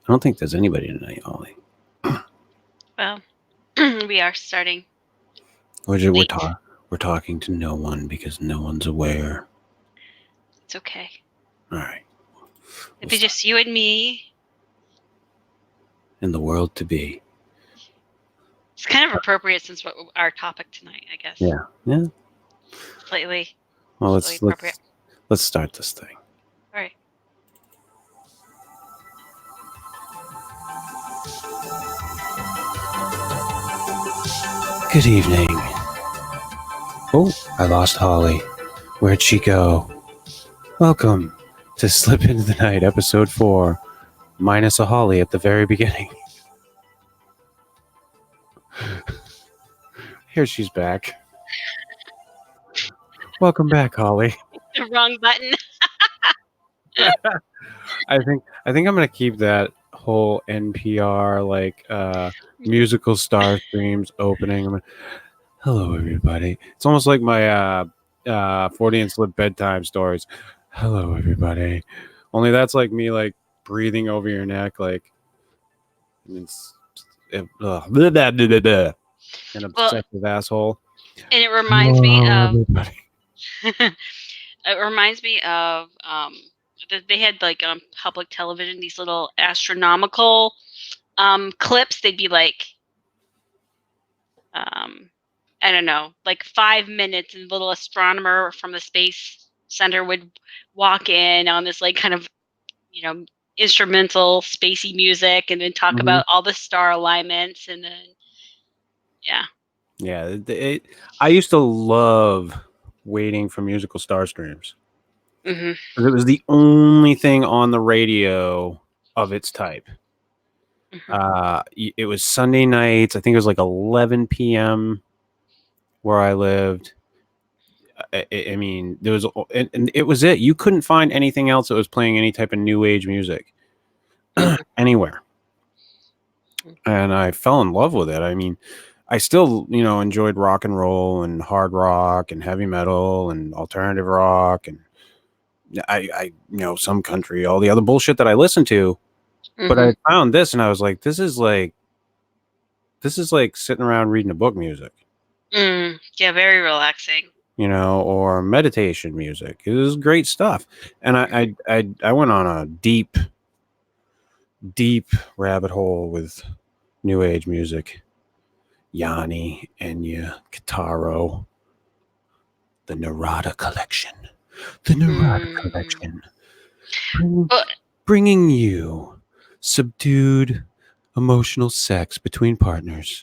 I don't think there's anybody tonight, Ollie. Well, we are starting. We're talking to no one because no one's aware. It's okay. All right. It'd be just you and me. In the world to be. It's kind of appropriate since what our topic tonight, I guess. Yeah. Slightly. Well, appropriate. let's start this thing. All right. Good evening. Oh, I lost Holly. Where'd she go? Welcome to Slip Into the Night, episode 4, minus a Holly at the very beginning. Here she's back. Welcome back, Holly. The wrong button. I think I'm gonna keep that whole NPR musical star streams opening. Hello, everybody. It's almost like my 40 and Slip bedtime stories. Hello, everybody. Only that's like me like breathing over your neck, like an obsessive asshole. And it reminds me of. It reminds me of they had like on public television these little astronomical clips. They'd be like I don't know, like 5 minutes, and the little astronomer from the space center would walk in on this like kind of, instrumental spacey music, and then talk about all the star alignments, and then I used to love waiting for musical star streams. Mm-hmm. It was the only thing on the radio of its type. It was Sunday nights. I think it was like 11 p.m. where I lived. I mean, there was, and it was it. You couldn't find anything else that was playing any type of new age music anywhere. And I fell in love with it. I mean, I still, enjoyed rock and roll and hard rock and heavy metal and alternative rock and I some country, all the other bullshit that I listened to. But I found this and I was like, this is like sitting around reading a book music. Yeah, very relaxing. Or meditation music. It was great stuff. And I went on a deep rabbit hole with new age music. Yanni, Enya, Kitaro, the Narada collection. The Narada collection. Bringing you subdued emotional sex between partners.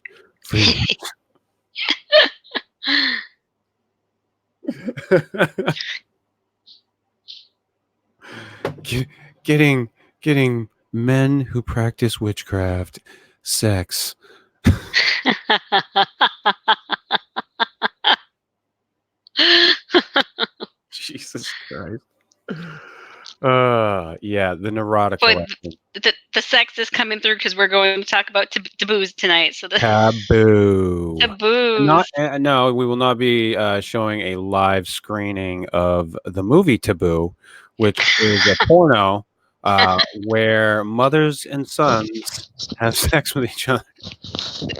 Getting men who practice witchcraft sex. Jesus Christ. Yeah, the Narada collection. The sex is coming through because we're going to talk about taboos tonight. So Taboos. No, we will not be showing a live screening of the movie Taboo, which is a porno where mothers and sons have sex with each other.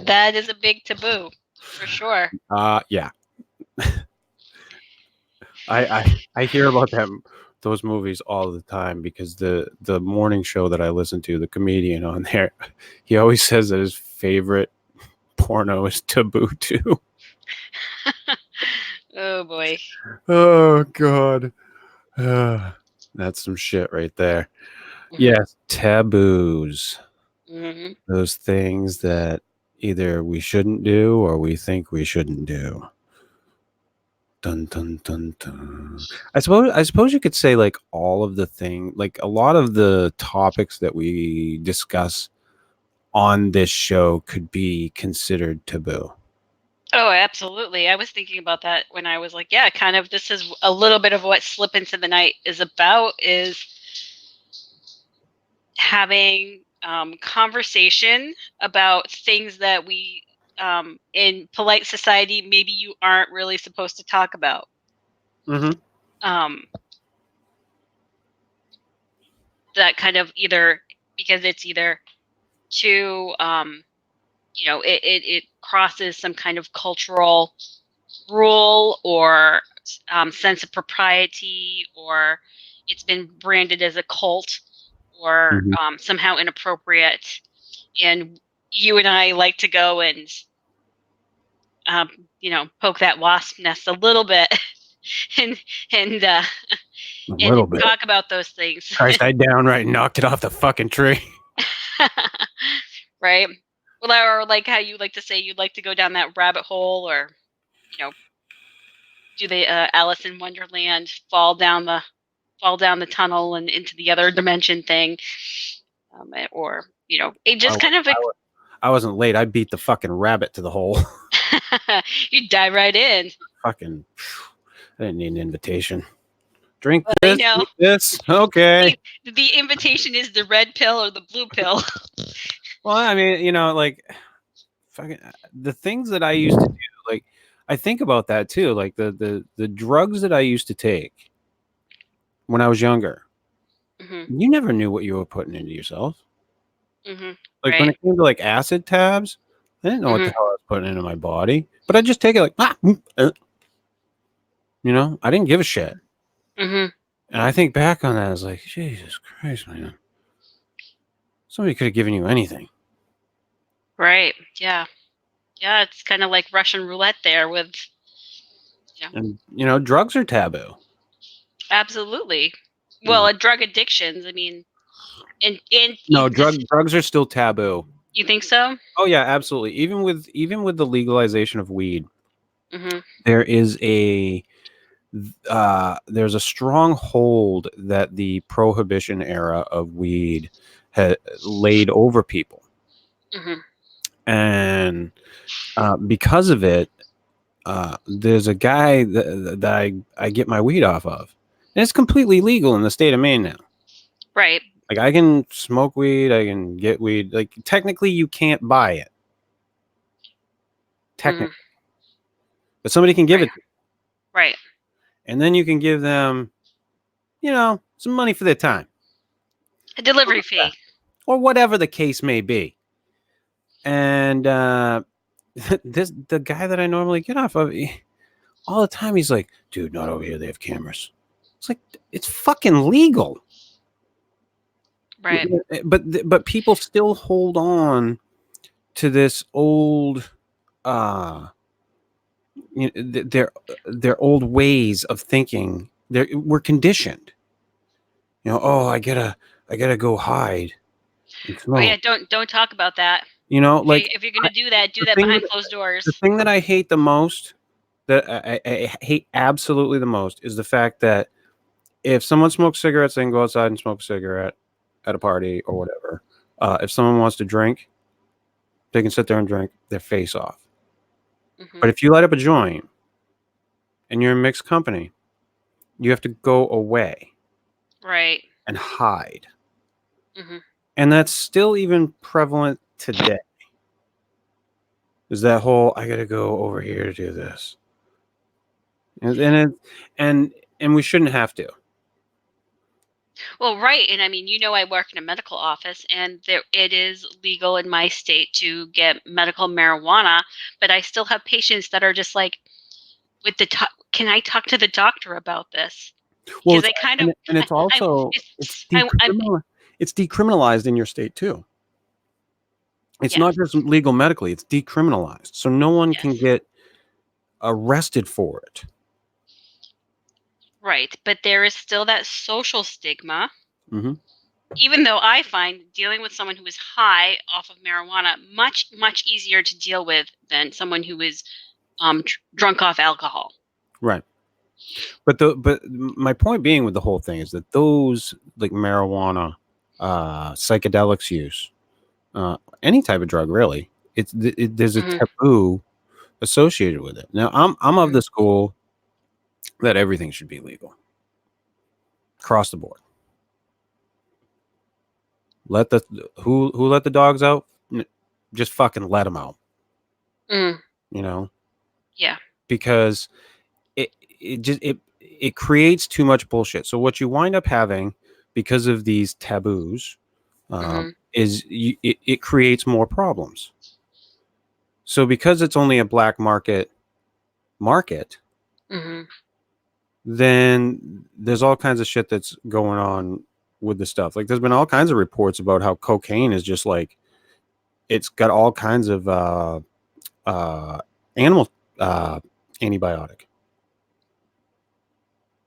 That is a big taboo, for sure. Yeah. I hear about those movies all the time because the morning show that I listen to, the comedian on there, he always says that his favorite porno is Taboo 2. Oh boy. Oh God. That's some shit right there. Yes, taboos. Those things that either we shouldn't do or we think we shouldn't do. Dun dun dun dun. I suppose you could say like all of the like a lot of the topics that we discuss on this show could be considered taboo. Oh, absolutely. I was thinking about that when I was like, yeah, kind of this is a little bit of what Slip Into the Night is about, is having conversation about things that we in polite society maybe you aren't really supposed to talk about. That kind of either because it's either too, it crosses some kind of cultural rule or sense of propriety, or it's been branded as a cult or Mhm. somehow inappropriate. And you and I like to go and, um, poke that wasp nest a little bit and and uh, A and little bit. talk about those things. Christ, I downright knocked it off the fucking tree. Right. Well, or like how you like to say you'd like to go down that rabbit hole, or you know, do the Alice in Wonderland fall down the tunnel and into the other dimension thing, or it I, just kind of I wasn't late. I beat the fucking rabbit to the hole. you dive right in. Fucking, I didn't need an invitation. Drink Well, this, eat this. Okay. the invitation is the red pill or the blue pill. Well, I mean, like, fucking, the things that I used to do, like, I think about that too. Like the drugs that I used to take when I was younger. Hmm. You never knew what you were putting into yourself. Hmm. Like when Right. it came to like acid tabs, I didn't know what the Hmm. hell I was putting into my body, but I just take it like, I didn't give a shit. Hmm. And I think back on that, I was like, Jesus Christ, man. Somebody could have given you anything. Right. Yeah. Yeah. It's kind of like Russian roulette there with, you know, And, drugs are taboo. absolutely. You Well, know? drug addictions. I mean, and No, this, drugs are still taboo. you think so? Oh yeah, absolutely. Even with the legalization of weed, Hmm. there is there's a strong hold that the prohibition era of weed had laid over people, Hmm. and because of it, there's a guy that I get my weed off of, and it's completely legal in the state of Maine now. Right. Like I can smoke weed, I can get weed. Like technically, you can't buy it, Hmm. technically, but somebody can give Right. it to you, Right. and then you can give them, some money for their time, A delivery fee. or whatever the case may be. And the guy that I normally get off of, all the time he's like, dude, not over here, they have cameras. It's like, it's fucking legal. Right. But people still hold on to this old uh their old ways of thinking. We're conditioned. Oh, I gotta go hide and Oh yeah. smoke. Don't talk about that. Like If you're gonna do the that thing behind that closed the doors. thing that I hate the most, that I hate absolutely the most, is the fact that if someone smokes cigarettes, they can go outside and smoke a cigarette at a party or whatever. If someone wants to drink, they can sit there and drink their face off. Hmm. But if you light up a joint and you're in mixed company, you have to go away Right. and hide. Hmm. And that's still even prevalent today. Is that whole I gotta go over here to do this. And we shouldn't have to. Well, right, and I mean, I work in a medical office, and it is legal in my state to get medical marijuana, but I still have patients that are just like, can I talk to the doctor about this? Well, Because I kind of, and I, it's I also it's, I'm, it's decriminalized in your state too. It's yes, not just legal medically; it's decriminalized, so no one can yes, get arrested for it. right, but there is still that social stigma. Hmm. Even though I find dealing with someone who is high off of marijuana much, much easier to deal with than someone who is drunk off alcohol. Right, but my point being with the whole thing is that those like marijuana, psychedelics use, any type of drug really, there's a Hmm. taboo associated with it. Now, I'm of Hmm. the school that everything should be legal across the board. Let the who let the dogs out? Just fucking let them out. Hmm. You know, Yeah. because it creates too much bullshit. So what you wind up having, because of these taboos, it creates more problems. So because it's only a black market, then there's all kinds of shit that's going on with the stuff. Like there's been all kinds of reports about how cocaine is just like, it's got all kinds of animal antibiotic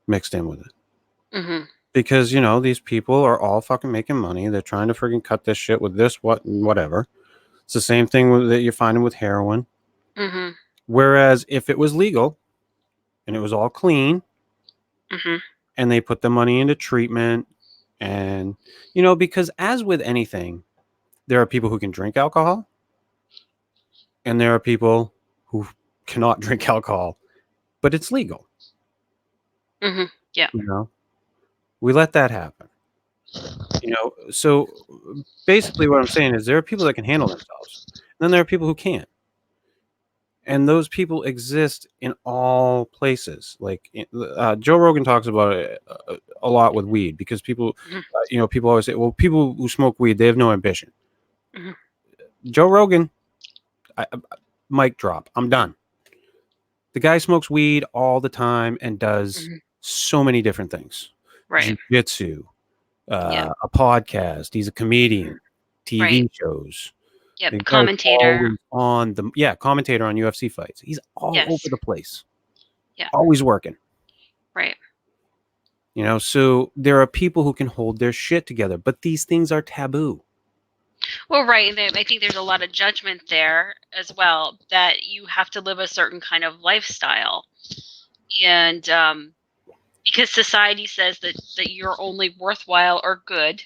mixed in with it. Because, you know, these people are all fucking making money. They're trying to freaking cut this shit with this, whatever. It's the same thing that you're finding with heroin. Whereas if it was legal and it was all clean and they put the money into treatment and, you know, because as with anything, there are people who can drink alcohol and there are people who cannot drink alcohol, but it's legal. Yeah. You know, we let that happen. You know, so basically what I'm saying is there are people that can handle themselves. And then there are people who can't. And those people exist in all places. Like Joe Rogan talks about it a lot with weed because people, you know, people always say, well, people who smoke weed, they have no ambition. Joe Rogan, mic drop. I'm done. The guy smokes weed all the time and does so many different things. Right. Jiu-jitsu, a podcast. He's a comedian, TV shows. Yep. Commentator. On the commentator on UFC fights. He's all over the place. Yeah. Always working. Right. You know, so there are people who can hold their shit together, but these things are taboo. Well, right. And I think there's a lot of judgment there as well, that you have to live a certain kind of lifestyle. And because society says that you're only worthwhile or good,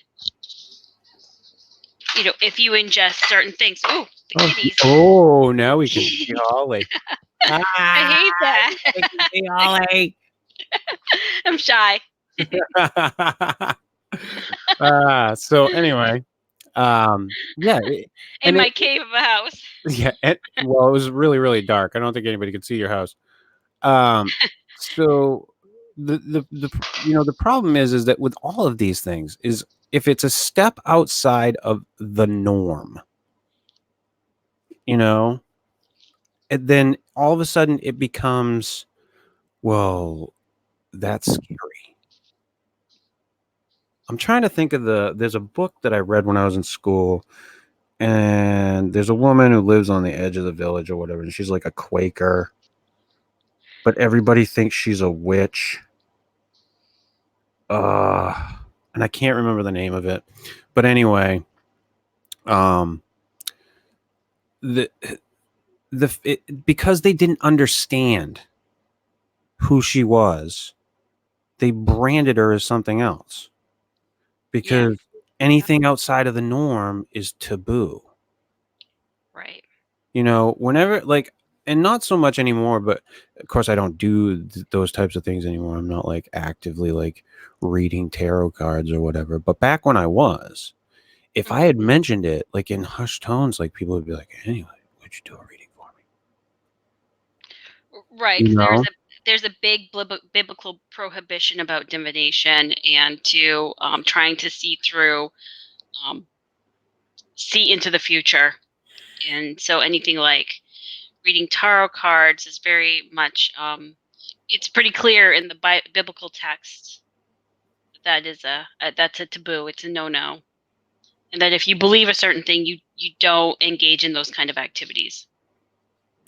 you know, if you ingest certain things. Oh, the kitties. Oh, now we can see Holly. I hate that. We can see Holly. I'm shy. So anyway, yeah. In my cave of a house. Yeah. Well, it was really, really dark. I don't think anybody could see your house. So the you know, the problem is that with all of these things is if it's a step outside of the norm, you know, then all of a sudden it becomes, well, that's scary. I'm trying to think of there's a book that I read when I was in school, and there's a woman who lives on the edge of the village or whatever, and she's like a Quaker, but everybody thinks she's a witch. And I can't remember the name of it, but anyway, because they didn't understand who she was, they branded her as something else. Because anything outside of the norm is taboo. Right. You know, whenever, like, and not so much anymore, but of course I don't do those types of things anymore. I'm not like actively like reading tarot cards or whatever. But back when I was, if I had mentioned it like in hushed tones, like people would be like, anyway, would you do a reading for me? Right. You know? There's a big biblical prohibition about divination and to trying to see through, see into the future. And so anything like reading tarot cards is very much, it's pretty clear in the biblical text that is that's a taboo. It's a no-no. And that if you believe a certain thing, you don't engage in those kind of activities.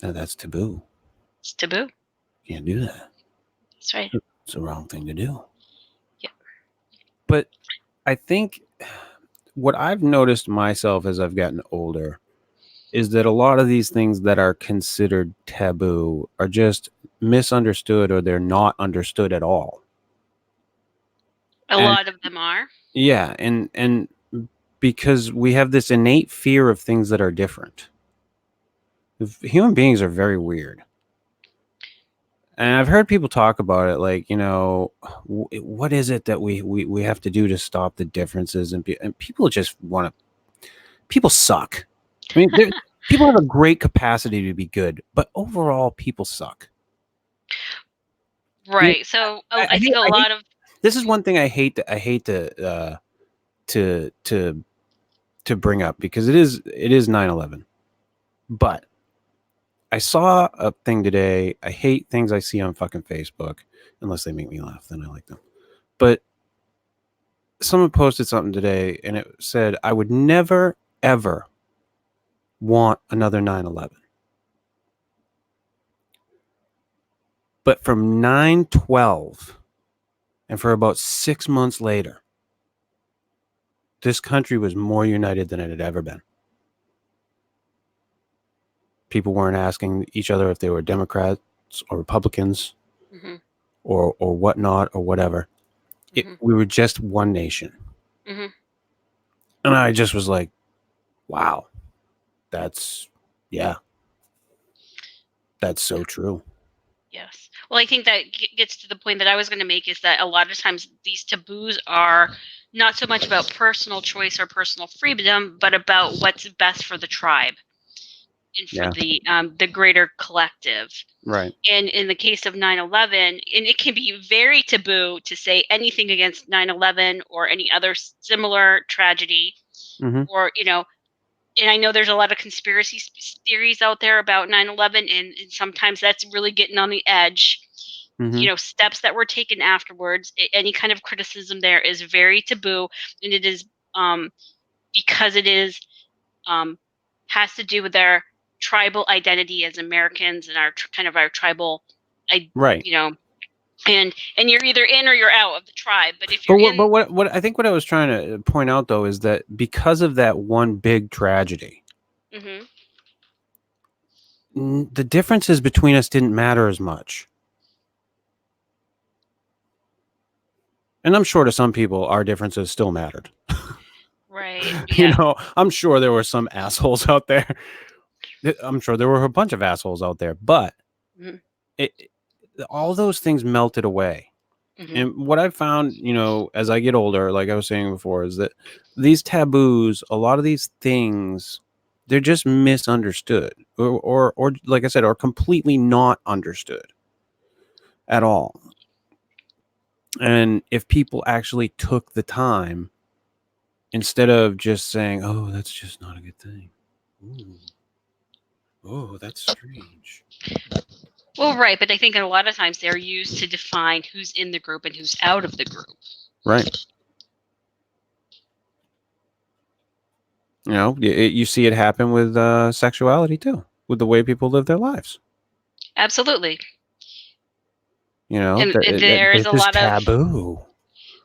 No, that's taboo. It's taboo. You can't do that. That's right. It's the wrong thing to do. Yeah. But I think what I've noticed myself as I've gotten older is that a lot of these things that are considered taboo are just misunderstood, or they're not understood at all. A lot of them are. Yeah, and because we have this innate fear of things that are different. Human beings are very weird. And I've heard people talk about it, like, you know, what is it that we have to do to stop the differences? And people just want to. People suck. I mean, people have a great capacity to be good, but overall, people suck. Right. You know, so I think a lot of this is one thing I hate to to bring up because it is 9/11. But I saw a thing today. I hate things I see on fucking Facebook unless they make me laugh, then I like them. But someone posted something today and it said I would never ever want another 9/11. But from 9/12 and for about 6 months later, this country was more united than it had ever been. People weren't asking each other if they were Democrats or Republicans Mm-hmm. or whatnot or whatever. Mm-hmm. We were just one nation. Mm-hmm. And I just was like, wow, that's so true. Yes. Well, I think that gets to the point that I was going to make is that a lot of times these taboos are not so much about personal choice or personal freedom, but about what's best for the tribe and for the greater collective. Right. And in the case of 9/11, and it can be very taboo to say anything against 9/11 or any other similar tragedy, Mm-hmm. or and I know there's a lot of conspiracy theories out there about 9/11, and sometimes that's really getting on the edge. Mm-hmm. Steps that were taken afterwards, any kind of criticism there is very taboo, and it is because it is has to do with our tribal identity as Americans and our kind of our tribal, Right. and you're either in or you're out of the tribe. But if you're But what I think what I was trying to point out though is that because of that one big tragedy, mm-hmm. the differences between us didn't matter as much. And I'm sure to some people our differences still mattered. Right. Yeah. I'm sure there were some assholes out there. I'm sure there were a bunch of assholes out there, but Mm-hmm. all those things melted away. Mm-hmm. And what I've found, as I get older, like I was saying before, is that these taboos, a lot of these things, they're just misunderstood or like I said, are completely not understood at all. And if people actually took the time, instead of just saying, oh, that's just not a good thing. Ooh. Oh, that's strange. Well, right, but I think a lot of times they're used to define who's in the group and who's out of the group. Right. You see it happen with sexuality too, with the way people live their lives. Absolutely. And there is there's a this lot of, taboo.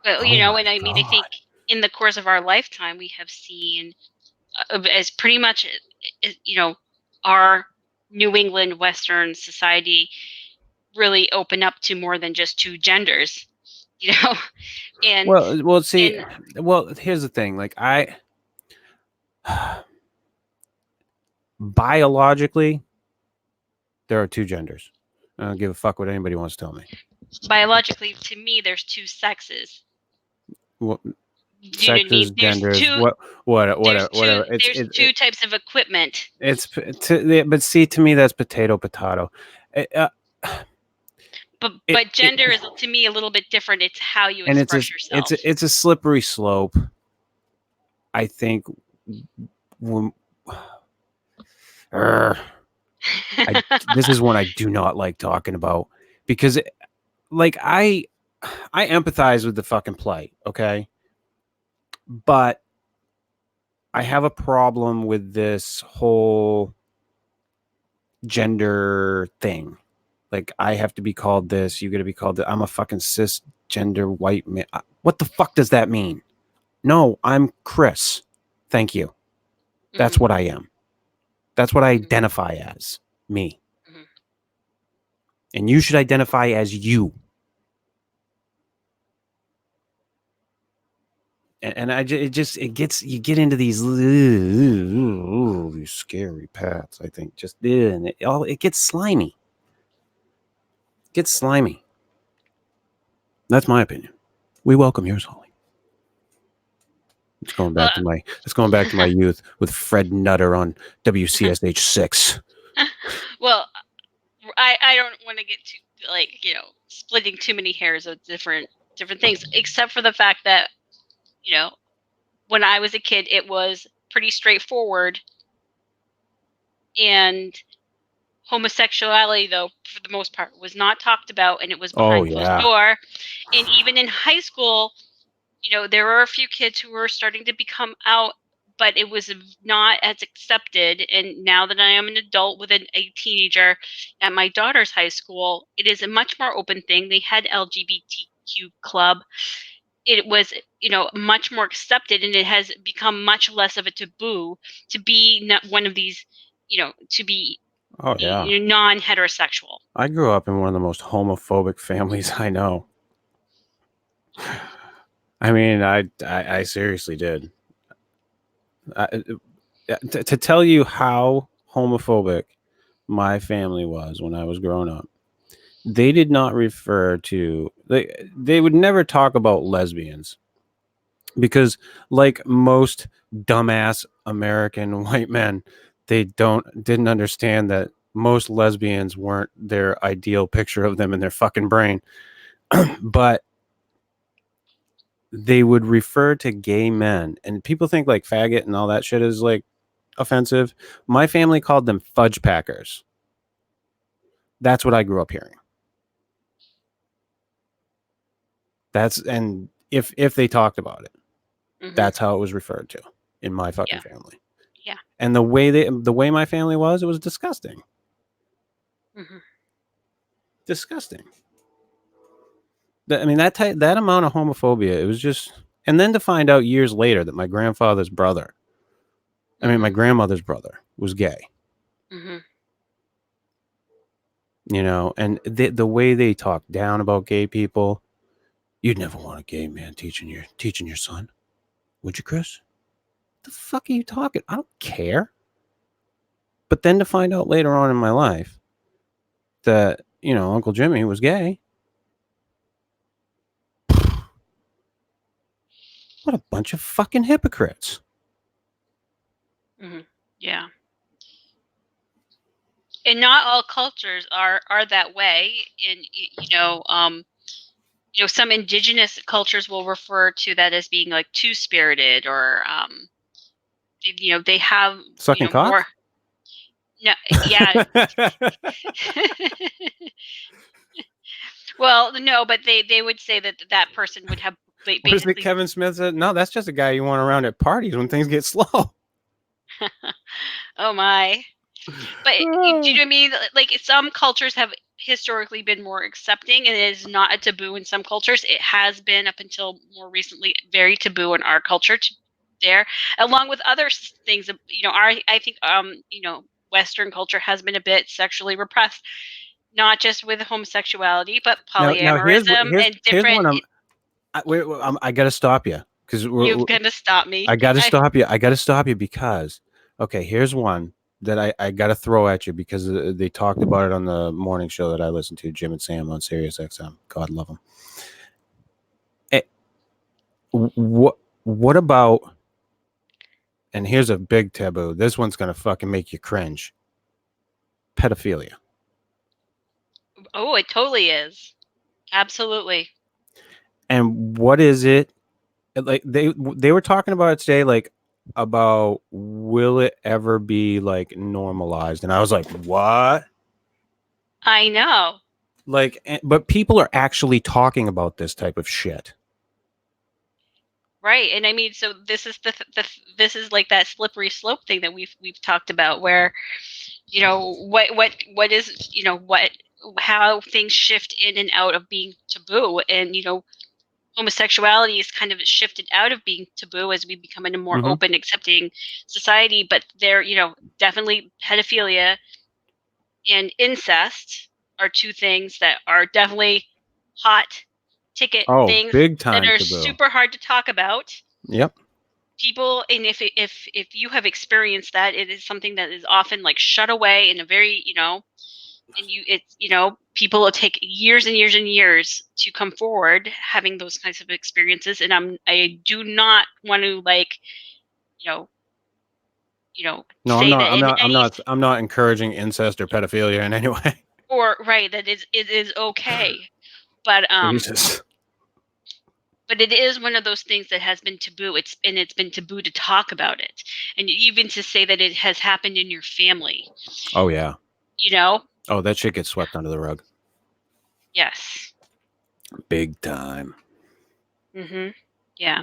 well, Oh my and I mean, I think God. in the course of our lifetime, we have seen as pretty much, our New England Western society really open up to more than just two genders, and Well, see, and here's the thing. Like biologically, there are two genders. I don't give a fuck what anybody wants to tell me. biologically, to me, there's two sexes. What, You know what I mean? sexes, genders, whatever. There's two types of equipment. But see, to me, that's potato. But gender is to me a little bit different. It's how you express yourself. It's a slippery slope. I think when this is one I do not like talking about because I empathize with the fucking plight, okay? But I have a problem with this whole gender thing. Like I have to be called this, you got to be called that. I'm a fucking cisgender white man. What the fuck does that mean? No, I'm Chris. Thank you. That's Mm-hmm. what I am. That's what I identify as, me. Mm-hmm. And you should identify as you. And it gets, you get into these scary paths. I think and it gets slimy. It gets slimy. That's my opinion. We welcome yours, Holly. It's going back to my youth with Fred Nutter on WCSH 6. Well, I don't want to get too splitting too many hairs of different things, except for the fact that when I was a kid, it was pretty straightforward. And homosexuality, though, for the most part, was not talked about, and it was behind closed door. And even in high school, there were a few kids who were starting to become out, but it was not as accepted. And now that I am an adult with a teenager at my daughter's high school, it is a much more open thing. They had LGBTQ club. It was, much more accepted, and it has become much less of a taboo to be not one of these, to be non-heterosexual. I grew up in one of the most homophobic families I know. I mean, I seriously did. To tell you how homophobic my family was when I was growing up, they did not refer to, they would never talk about lesbians, because like most dumbass American white men, they didn't understand that most lesbians weren't their ideal picture of them in their fucking brain. But they would refer to gay men, and people think like faggot and all that shit is like offensive. My family called them fudge packers. That's what I grew up hearing. And if they talked about it, that's how it was referred to in my fucking family. Yeah. And the way my family was, it was disgusting. Disgusting. I mean, that amount of homophobia, it was just, and then to find out years later that my grandfather's brother, my grandmother's brother was gay. And the way they talk down about gay people, you'd never want a gay man teaching your son, would you, Chris? The fuck are you talking? I don't care. But then to find out later on in my life that, Uncle Jimmy was gay. What a bunch of fucking hypocrites. Yeah. And not all cultures are that way. And, some indigenous cultures will refer to that as being like two-spirited, or, they have, Sucking cock? more. No, yeah. Well, no, but they would say that person would have basically. What is it Kevin Smith said? No, that's just a guy you want around at parties when things get slow. Oh my. But do you know what I mean? Like, some cultures have historically been more accepting, and it is not a taboo in some cultures. It has been, up until more recently, very taboo in our culture there, along with other things. I think Western culture has been a bit sexually repressed, not just with homosexuality, but polyamorism and different. I got to stop you, because You've got to stop me. I got to stop you. I got to stop you because, okay, here's one that I got to throw at you, because they talked about it on the morning show that I listened to, Jim and Sam on Sirius XM. God love them. What about, and here's a big taboo, this one's going to fucking make you cringe, pedophilia. Oh, it totally is. Absolutely. And what is it? Like, they were talking about it today, like, about will it ever be like normalized? And I was like, what? I know. Like, but people are actually talking about this type of shit. Right. And I mean, so this is this is like that slippery slope thing that we've talked about, where, what is, how things shift in and out of being taboo. And, homosexuality is kind of shifted out of being taboo as we become in a more open, accepting society. But there, definitely pedophilia and incest are two things that are definitely hot ticket things, big time, that are taboo. super hard to talk about. Yep. People, and if you have experienced that, it is something that is often like shut away in a very, people will take years and years and years to come forward having those kinds of experiences. And I do not want to, like, No, say I'm not encouraging incest or pedophilia in any way. Or right, that it is okay. But Jesus. But it is one of those things that has been taboo. It's been taboo to talk about it, and even to say that it has happened in your family. Oh yeah. You know? Oh, that shit gets swept under the rug. Yes. Big time. Mm-hmm. Yeah.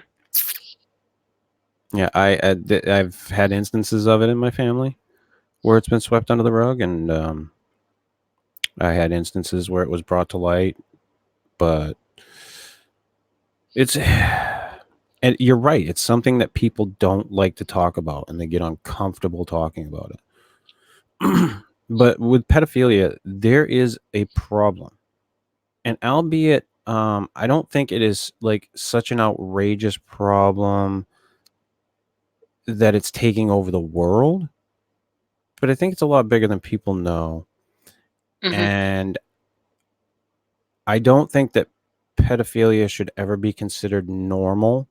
Yeah, I've had instances of it in my family where it's been swept under the rug, and I had instances where it was brought to light, but it's and you're right. It's something that people don't like to talk about, and they get uncomfortable talking about it. But with pedophilia, there is a problem, and albeit, I don't think it is like such an outrageous problem that it's taking over the world, but I think it's a lot bigger than people know. Mm-hmm. And I don't think that pedophilia should ever be considered normal,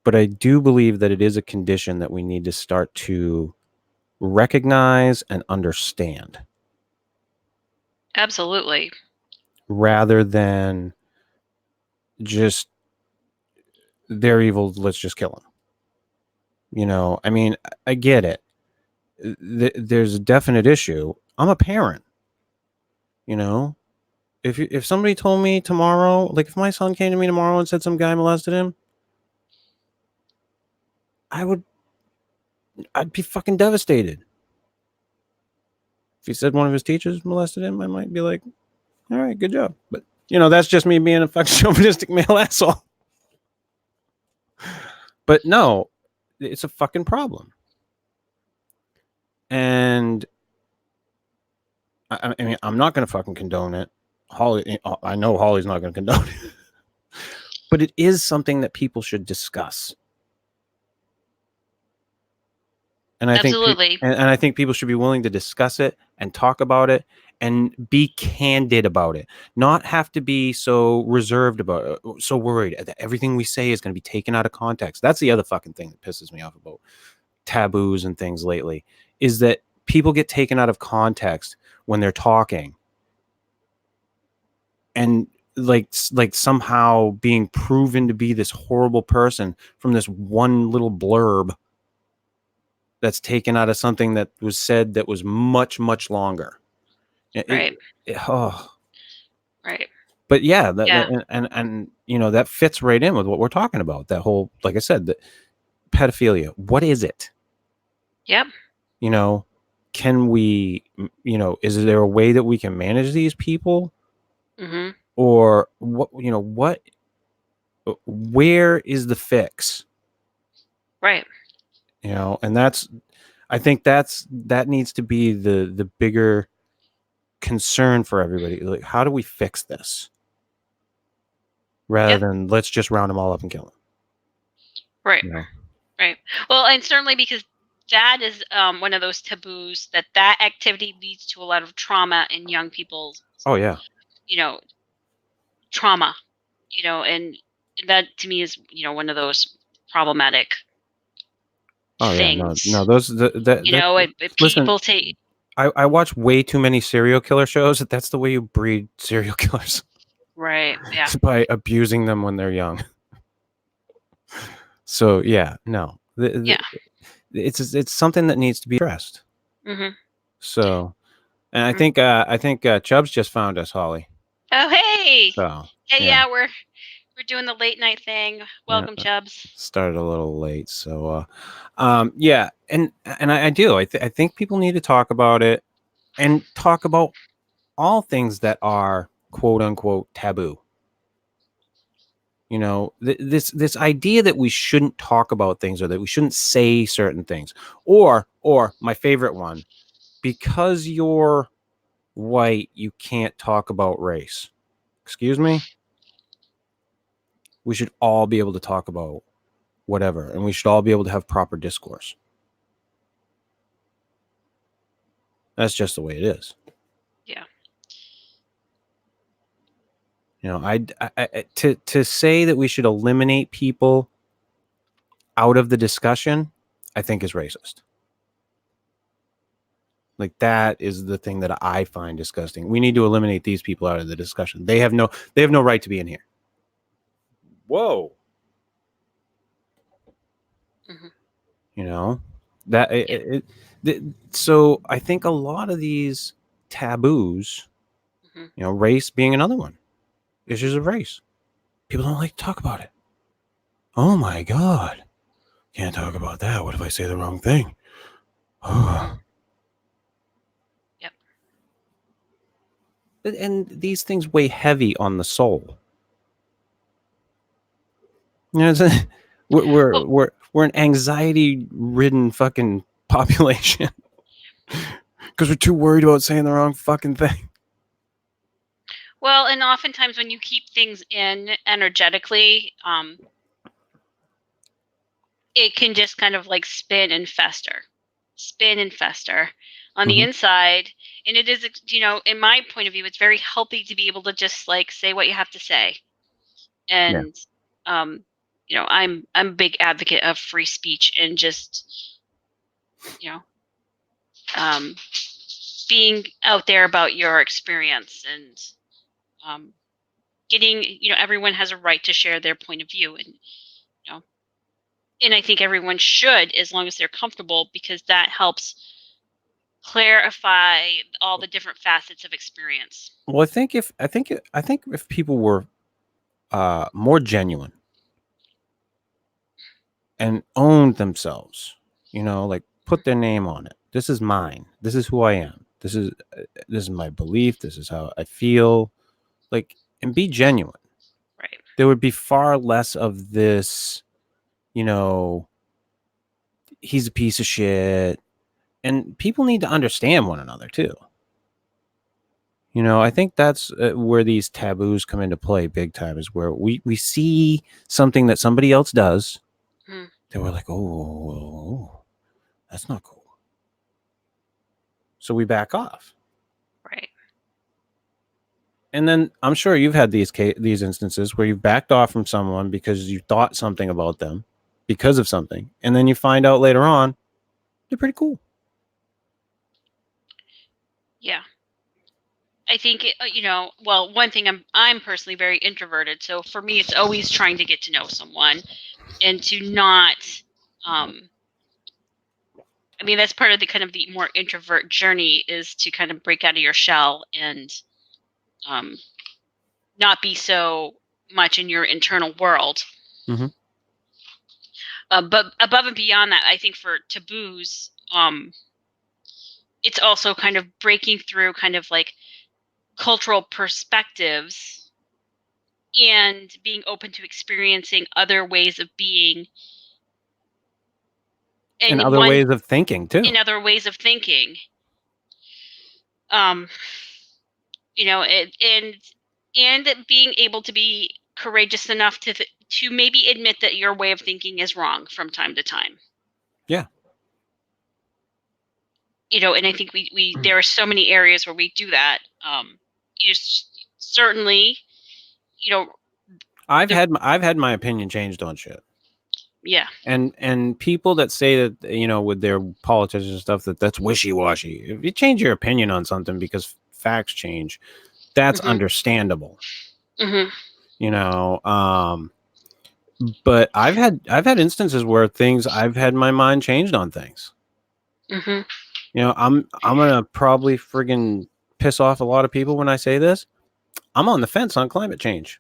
but I do believe that it is a condition that we need to start to recognize and understand Absolutely. rather than just they're evil, let's just kill them. I mean, I get it. There's a definite issue. I'm a parent, you know. If somebody told me tomorrow, like if my son came to me tomorrow and said some guy molested him, I'd be fucking devastated. If he said one of his teachers molested him, I might be like, all right, good job. But that's just me being a fucking chauvinistic male asshole. But no, it's a fucking problem. And I mean, I'm not going to fucking condone it. Holly, I know Holly's not going to condone it. But it is something that people should discuss. And I think Absolutely. and I think people should be willing to discuss it and talk about it and be candid about it. Not have to be so reserved about it, so worried that everything we say is going to be taken out of context. That's the other fucking thing that pisses me off about taboos and things lately, is that people get taken out of context when they're talking, and like somehow being proven to be this horrible person from this one little blurb that's taken out of something that was said that was much, much longer. Right. Oh, Right. but yeah, Yeah. and that fits right in with what we're talking about. That whole, like I said, the pedophilia. What is it? Yep. Can we, is there a way that we can manage these people, Mm-hmm. or what? Where is the fix? Right. And I think that needs to be the bigger concern for everybody. Like, how do we fix this rather Yep. than let's just round them all up and kill them? Right. Right. Well, and certainly because that is one of those taboos that activity leads to a lot of trauma in young people's, Oh yeah. you know, trauma, and that to me is, one of those problematic Oh yeah. No, things. those that listen. People take I watch way too many serial killer shows. That's the way you breed serial killers. right. Yeah. By abusing them when they're young. So yeah, no, Yeah. it's something that needs to be addressed. Mm-hmm. So, and Mm-hmm. I think Chubbs just found us, Holly. Oh, hey. So Hey, yeah, yeah, we're doing the late night thing. yeah, Welcome, Chubbs. started a little late. So yeah, and I do. I think people need to talk about it and talk about all things that are quote unquote taboo. This idea that we shouldn't talk about things, or that we shouldn't say certain things, or my favorite one, because you're white, you can't talk about race. Excuse me? We should all be able to talk about whatever, and we should all be able to have proper discourse. That's just the way it is. Yeah. To say that we should eliminate people out of the discussion, I think is racist. Like, that is the thing that I find disgusting. We need to eliminate these people out of the discussion. They have no right to be in here. whoa. You know, that so I think a lot of these taboos, you know, race being another one, issues of race. People don't like to talk about it. Oh my God. Can't talk about that. What if I say the wrong thing? Oh. Yep. And these things weigh heavy on the soul. You know, we're an anxiety-ridden fucking population because we're too worried about saying the wrong fucking thing. Well, and oftentimes when you keep things in energetically, it can just kind of like spin and fester on the inside. And it is, you know, in my point of view, it's very healthy to be able to just like say what you have to say. And, you know, I'm a big advocate of free speech and just, you know, being out there about your experience and getting, you know, everyone has a right to share their point of view, and you know, and I think everyone should, as long as they're comfortable, because that helps clarify all the different facets of experience. Well, I think if people were more genuine and owned themselves, you know, like put their name on it. This is mine. This is who I am. This is my belief. This is how I feel. Like, and be genuine. Right. There would be far less of this, you know, he's a piece of shit. And people need to understand one another too. You know, I think that's where these taboos come into play big time, is where we see something that somebody else does that we're like, oh, that's not cool. So we back off. Right. And then I'm sure you've had these instances where you've backed off from someone because you thought something about them because of something. And then you find out later on, they're pretty cool. Yeah. I think you know, well, one thing, I'm personally very introverted, so for me it's always trying to get to know someone and to not I mean, that's part of the kind of the more introvert journey, is to kind of break out of your shell and not be so much in your internal world. But above and beyond that, I think for taboos, it's also kind of breaking through kind of like cultural perspectives and being open to experiencing other ways of being and other ways of thinking too. In other ways of thinking. You know, and being able to be courageous enough to maybe admit that your way of thinking is wrong from time to time. Yeah. You know, and I think we there are so many areas where we do that. You certainly, you know, I've had my opinion changed on shit. Yeah. And people that say that, you know, with their politicians and stuff, that's wishy-washy. If you change your opinion on something because facts change, that's understandable. You know, but I've had instances where I've had my mind changed on things. You know, I'm gonna probably friggin' piss off a lot of people when I say this. I'm on the fence on climate change.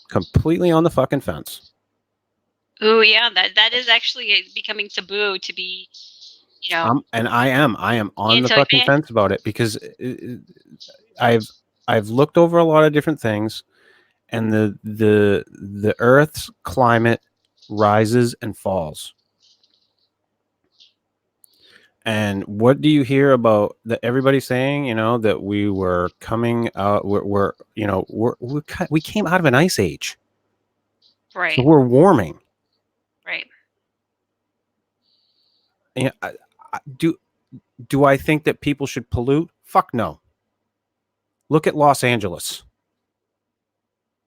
Completely on the fucking fence. Oh yeah, that is actually becoming taboo to be, you know. I am on the fucking fence about it, because I've looked over a lot of different things, and the Earth's climate rises and falls. And what do you hear about that? Everybody saying, you know, that we were coming out, we came out of an ice age. Right. So we're warming. Right. And do I think that people should pollute? Fuck no. Look at Los Angeles.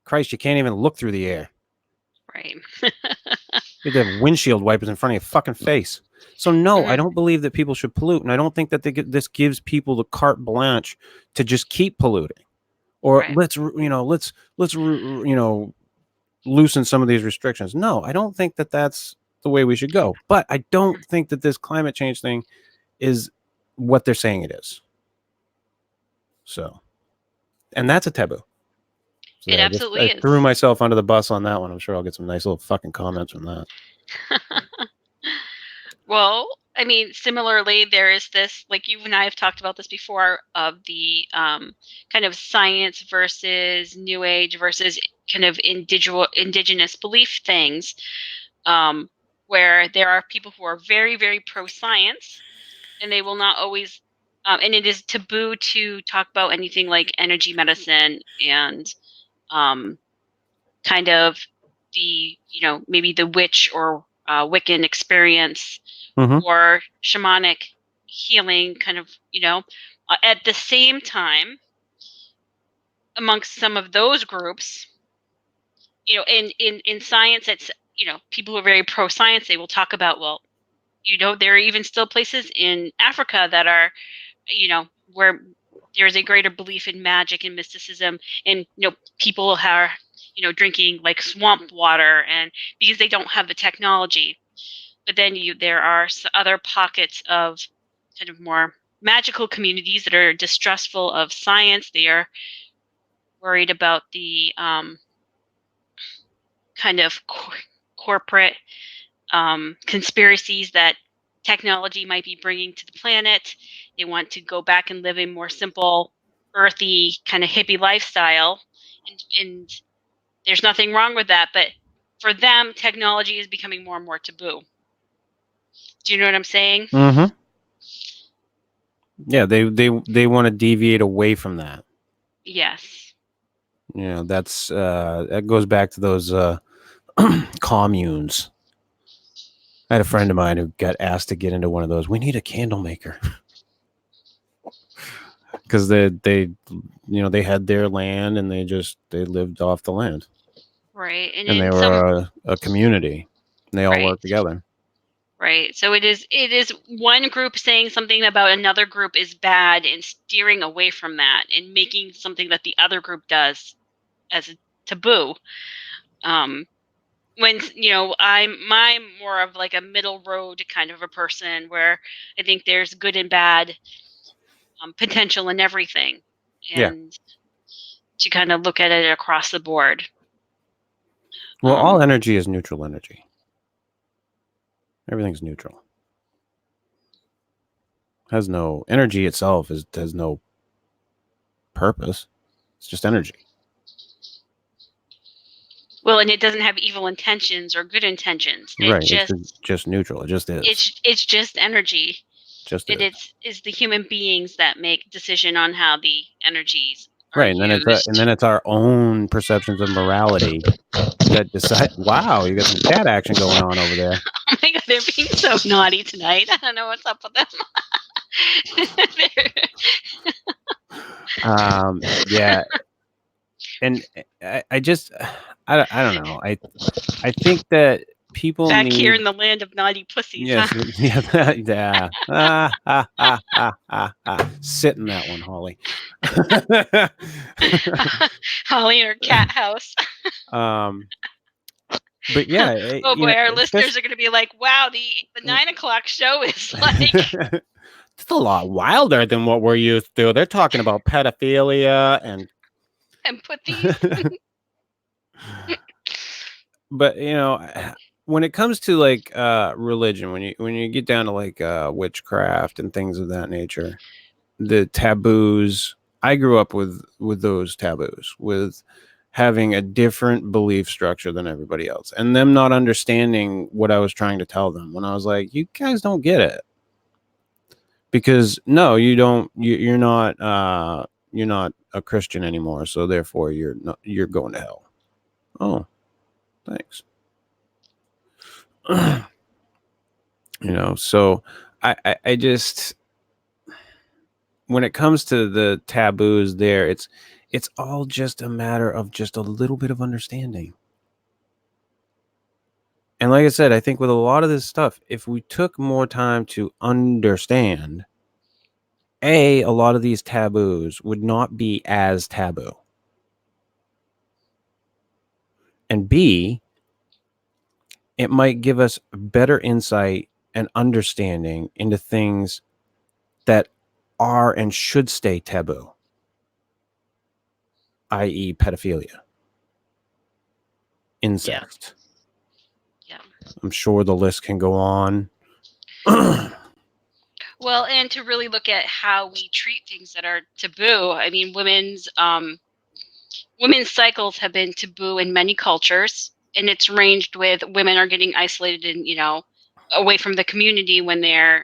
Christ, you can't even look through the air. Right. You have to have windshield wipers in front of your fucking face. So no, I don't believe that people should pollute, and I don't think that this gives people the carte blanche to just keep polluting. or Right. let's loosen some of these restrictions. No, I don't think that that's the way we should go. But I don't think that this climate change thing is what they're saying it is. So, and that's a taboo. So It there, absolutely I threw is. myself under the bus on that one. I'm sure I'll get some nice little fucking comments from that. Well, I mean, similarly, there is this, like you and I have talked about this before, of the kind of science versus new age versus kind of indigenous belief things, where there are people who are very, very pro science, and they will not always, and it is taboo to talk about anything like energy medicine and um, kind of the, maybe the witch or Wiccan experience Mm-hmm. or shamanic healing kind of, at the same time, amongst some of those groups, in science, it's, people who are very pro science, they will talk about, well, there are even still places in Africa that are, where there's a greater belief in magic and mysticism, and people are, drinking like swamp water, and because they don't have the technology. But then there are other pockets of kind of more magical communities that are distrustful of science. They are worried about the kind of corporate conspiracies that technology might be bringing to the planet. They want to go back and live a more simple, earthy, kind of hippie lifestyle. And there's nothing wrong with that. But for them, technology is becoming more and more taboo. Do you know what I'm saying? Mm-hmm. Yeah, they want to deviate away from that. Yes. That's that goes back to those communes. I had a friend of mine who got asked to get into one of those. We need a candle maker because they had their land and they lived off the land, Right. And and they in some were a community, and they all right. worked together. Right. So it is one group saying something about another group is bad and steering away from that and making something that the other group does as a taboo. Um, when I'm more of like a middle road kind of a person where I think there's good and bad potential in everything, Yeah. and to kind of look at it across the board. Well, all energy is neutral energy. Everything's neutral. Has no energy itself has no purpose. It's just energy. Well, and it doesn't have evil intentions or good intentions. It Right. It's just neutral. It just is. it's just energy. Just It is. is the human beings that make decision on how the energies are Right. And then used. it's our own perceptions of morality that decide. Wow, you got some cat action going on over there. Oh my god, they're being so naughty tonight. I don't know what's up with them. Yeah. And I just I don't know. I think that people Back here need. in the land of naughty pussies, huh? Yes, yeah. Sit in that one, Holly. Holly in her cat house. But yeah, Oh boy, our listeners especially are going to be like, "Wow, the 9 o'clock show is like it's a lot wilder than what we're used to. They're talking about pedophilia and and put these." but when it comes to like religion, when you get down to like witchcraft and things of that nature, the taboos, I grew up with those taboos, with having a different belief structure than everybody else, and them not understanding what I was trying to tell them when I was like, you guys don't get it, because no, you don't, you're not a Christian anymore, so therefore you're going to hell. Oh, thanks. So I just, when it comes to the taboos there, it's all just a matter of just a little bit of understanding. And like I said, I think with a lot of this stuff, if we took more time to understand, a lot of these taboos would not be as taboo. And B, it might give us better insight and understanding into things that are and should stay taboo, i.e. pedophilia, incest. Yeah. I'm sure the list can go on. Well, and to really look at how we treat things that are taboo. I mean, women's cycles have been taboo in many cultures, and it's ranged with women are getting isolated and, away from the community when they're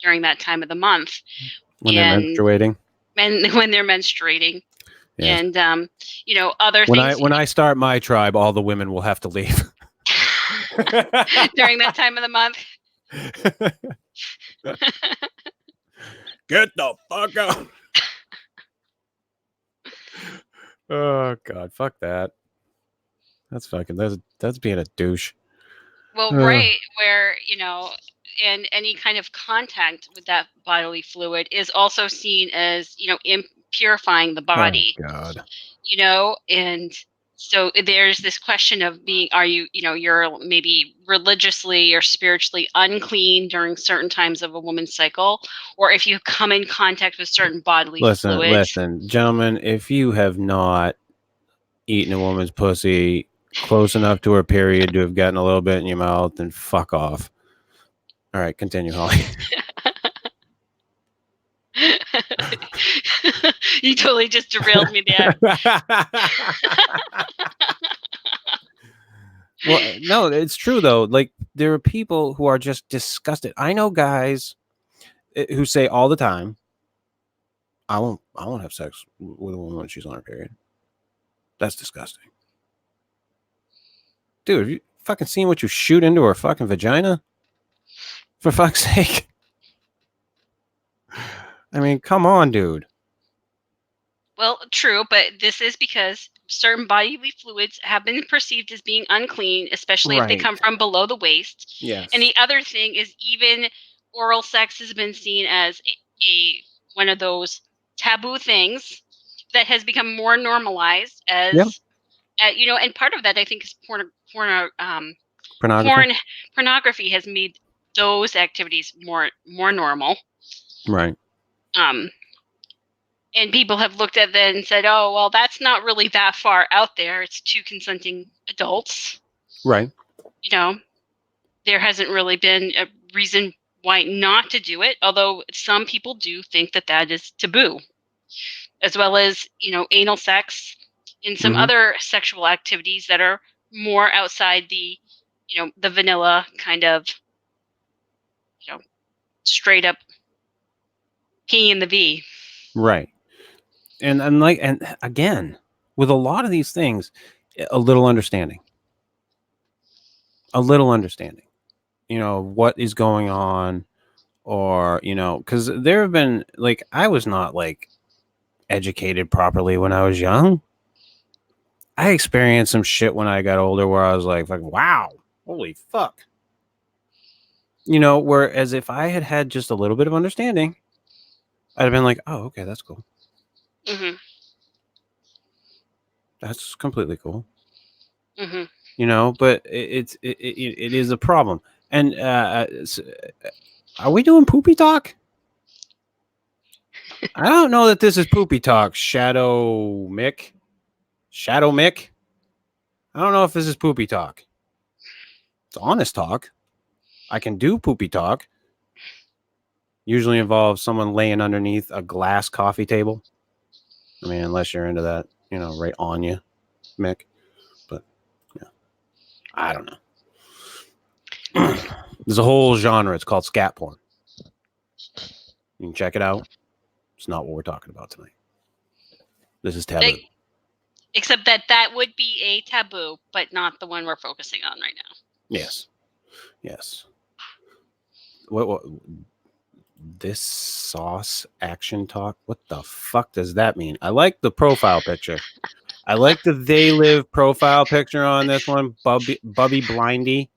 during that time of the month, When they're menstruating. and when they're menstruating. Yes. And other things. When I start my tribe, all the women will have to leave during that time of the month. Get the fuck out. Oh God, fuck that. That's being a douche. Well, right, where, and any kind of contact with that bodily fluid is also seen as, purifying the body. Oh God. And so there's this question of are you, you're maybe religiously or spiritually unclean during certain times of a woman's cycle, or if you come in contact with certain bodily fluids. Listen, gentlemen, if you have not eaten a woman's pussy close enough to her period to have gotten a little bit in your mouth, then fuck off. All right, continue, Holly. You totally just derailed me there. Well, no, it's true though. Like, there are people who are just disgusted. I know guys who say all the time, I won't have sex with a woman when she's on her period. That's disgusting. Dude, have you fucking seen what you shoot into her fucking vagina? For fuck's sake. I mean, come on, dude. Well, true, but this is because certain bodily fluids have been perceived as being unclean, especially if they come from below the waist. Yes. And the other thing is, even oral sex has been seen as one of those taboo things that has become more normalized as, and part of that I think is pornography has made those activities more normal. Right. And people have looked at that and said, oh, well, that's not really that far out there. It's two consenting adults. Right. There hasn't really been a reason why not to do it, although some people do think that is taboo, as well as, anal sex and some other sexual activities that are more outside the, the vanilla kind of, straight up P in the V. Right. And again, with a lot of these things, a little understanding. What is going on, or, because there have been, like, I was not like educated properly when I was young. I experienced some shit when I got older where I was like, wow, holy fuck. Whereas if I had just a little bit of understanding, I'd have been like, oh, okay, that's cool. Mm-hmm. That's completely cool. Mm-hmm. But it is a problem. And are we doing poopy talk? I don't know that this is poopy talk, Shadow Mick. I don't know if this is poopy talk. It's honest talk. I can do poopy talk. Usually involves someone laying underneath a glass coffee table. I mean, unless you're into that, right on you, Mick. But yeah, I don't know. There's a whole genre. It's called scat porn. You can check it out. It's not what we're talking about tonight. This is taboo. Except that would be a taboo, but not the one we're focusing on right now. Yes. What this sauce action talk? What the fuck does that mean? I like the profile picture. I like the They Live profile picture on this one, Bubby Blindy.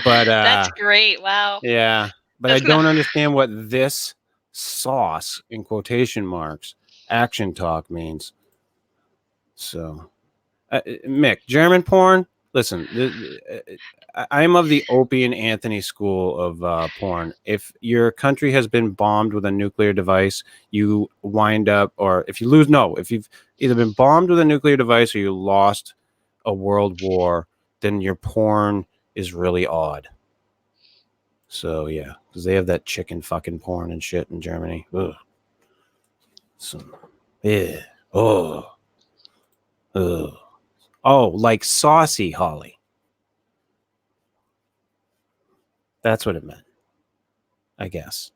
But that's great. Wow. Yeah, but I don't understand what this sauce in quotation marks action talk means. So Mick, German porn. Listen, I'm of the Opie and Anthony school of porn. If your country has been bombed with a nuclear device, you wind up, or if you lose, no, if you've either been bombed with a nuclear device or you lost a world war, then your porn is really odd. So yeah, because they have that chicken fucking porn and shit in Germany. Ugh. So, yeah. Oh. Ugh. Oh, like saucy Holly. That's what it meant. I guess.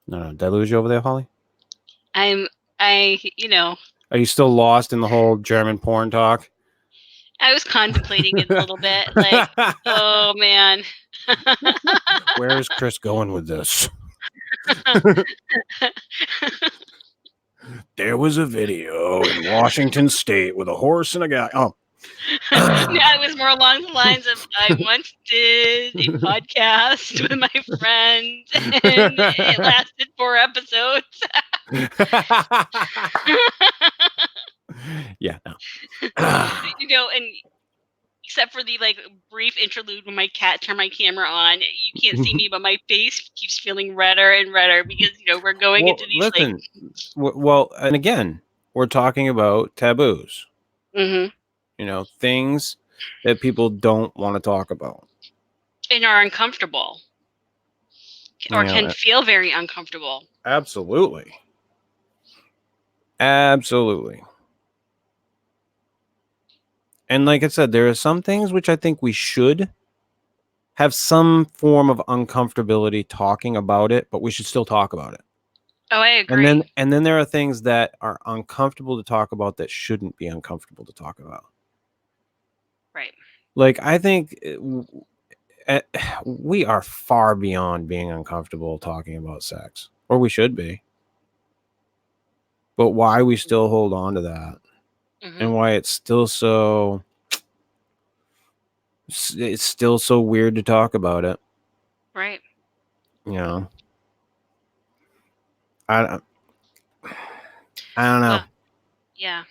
No. Did I lose you over there, Holly? You know, Are you still lost in the whole German porn talk? I was contemplating it a little bit. Like, oh man. Where is Chris going with this? There was a video in Washington State with a horse and a guy. Oh. Yeah, it was more along the lines of I once did a podcast with my friend and it lasted 4 episodes. Yeah, no. You know, and except for the like brief interlude when my cat turned my camera on, you can't see me, but my face keeps feeling redder and redder because we're going into these well, and again, we're talking about taboos. Mm-hmm. Things that people don't want to talk about and are uncomfortable or can feel very uncomfortable. Absolutely. And like I said, there are some things which I think we should have some form of uncomfortability talking about it, but we should still talk about it. Oh, I agree. And then there are things that are uncomfortable to talk about that shouldn't be uncomfortable to talk about. Right. Like, I think we are far beyond being uncomfortable talking about sex, or we should be. But why we still hold on to that, and why it's still so weird to talk about it. Right. I don't know. Yeah.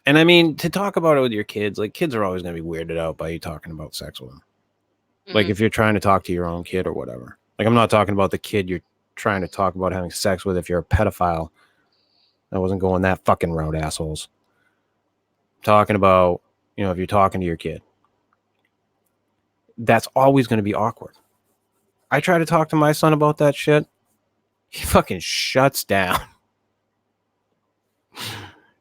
And I mean, to talk about it with your kids, like, kids are always going to be weirded out by you talking about sex with them. Like, if you're trying to talk to your own kid or whatever. Like, I'm not talking about the kid you're trying to talk about having sex with if you're a pedophile. I wasn't going that fucking route, assholes. I'm talking about, if you're talking to your kid. That's always going to be awkward. I try to talk to my son about that shit. He fucking shuts down.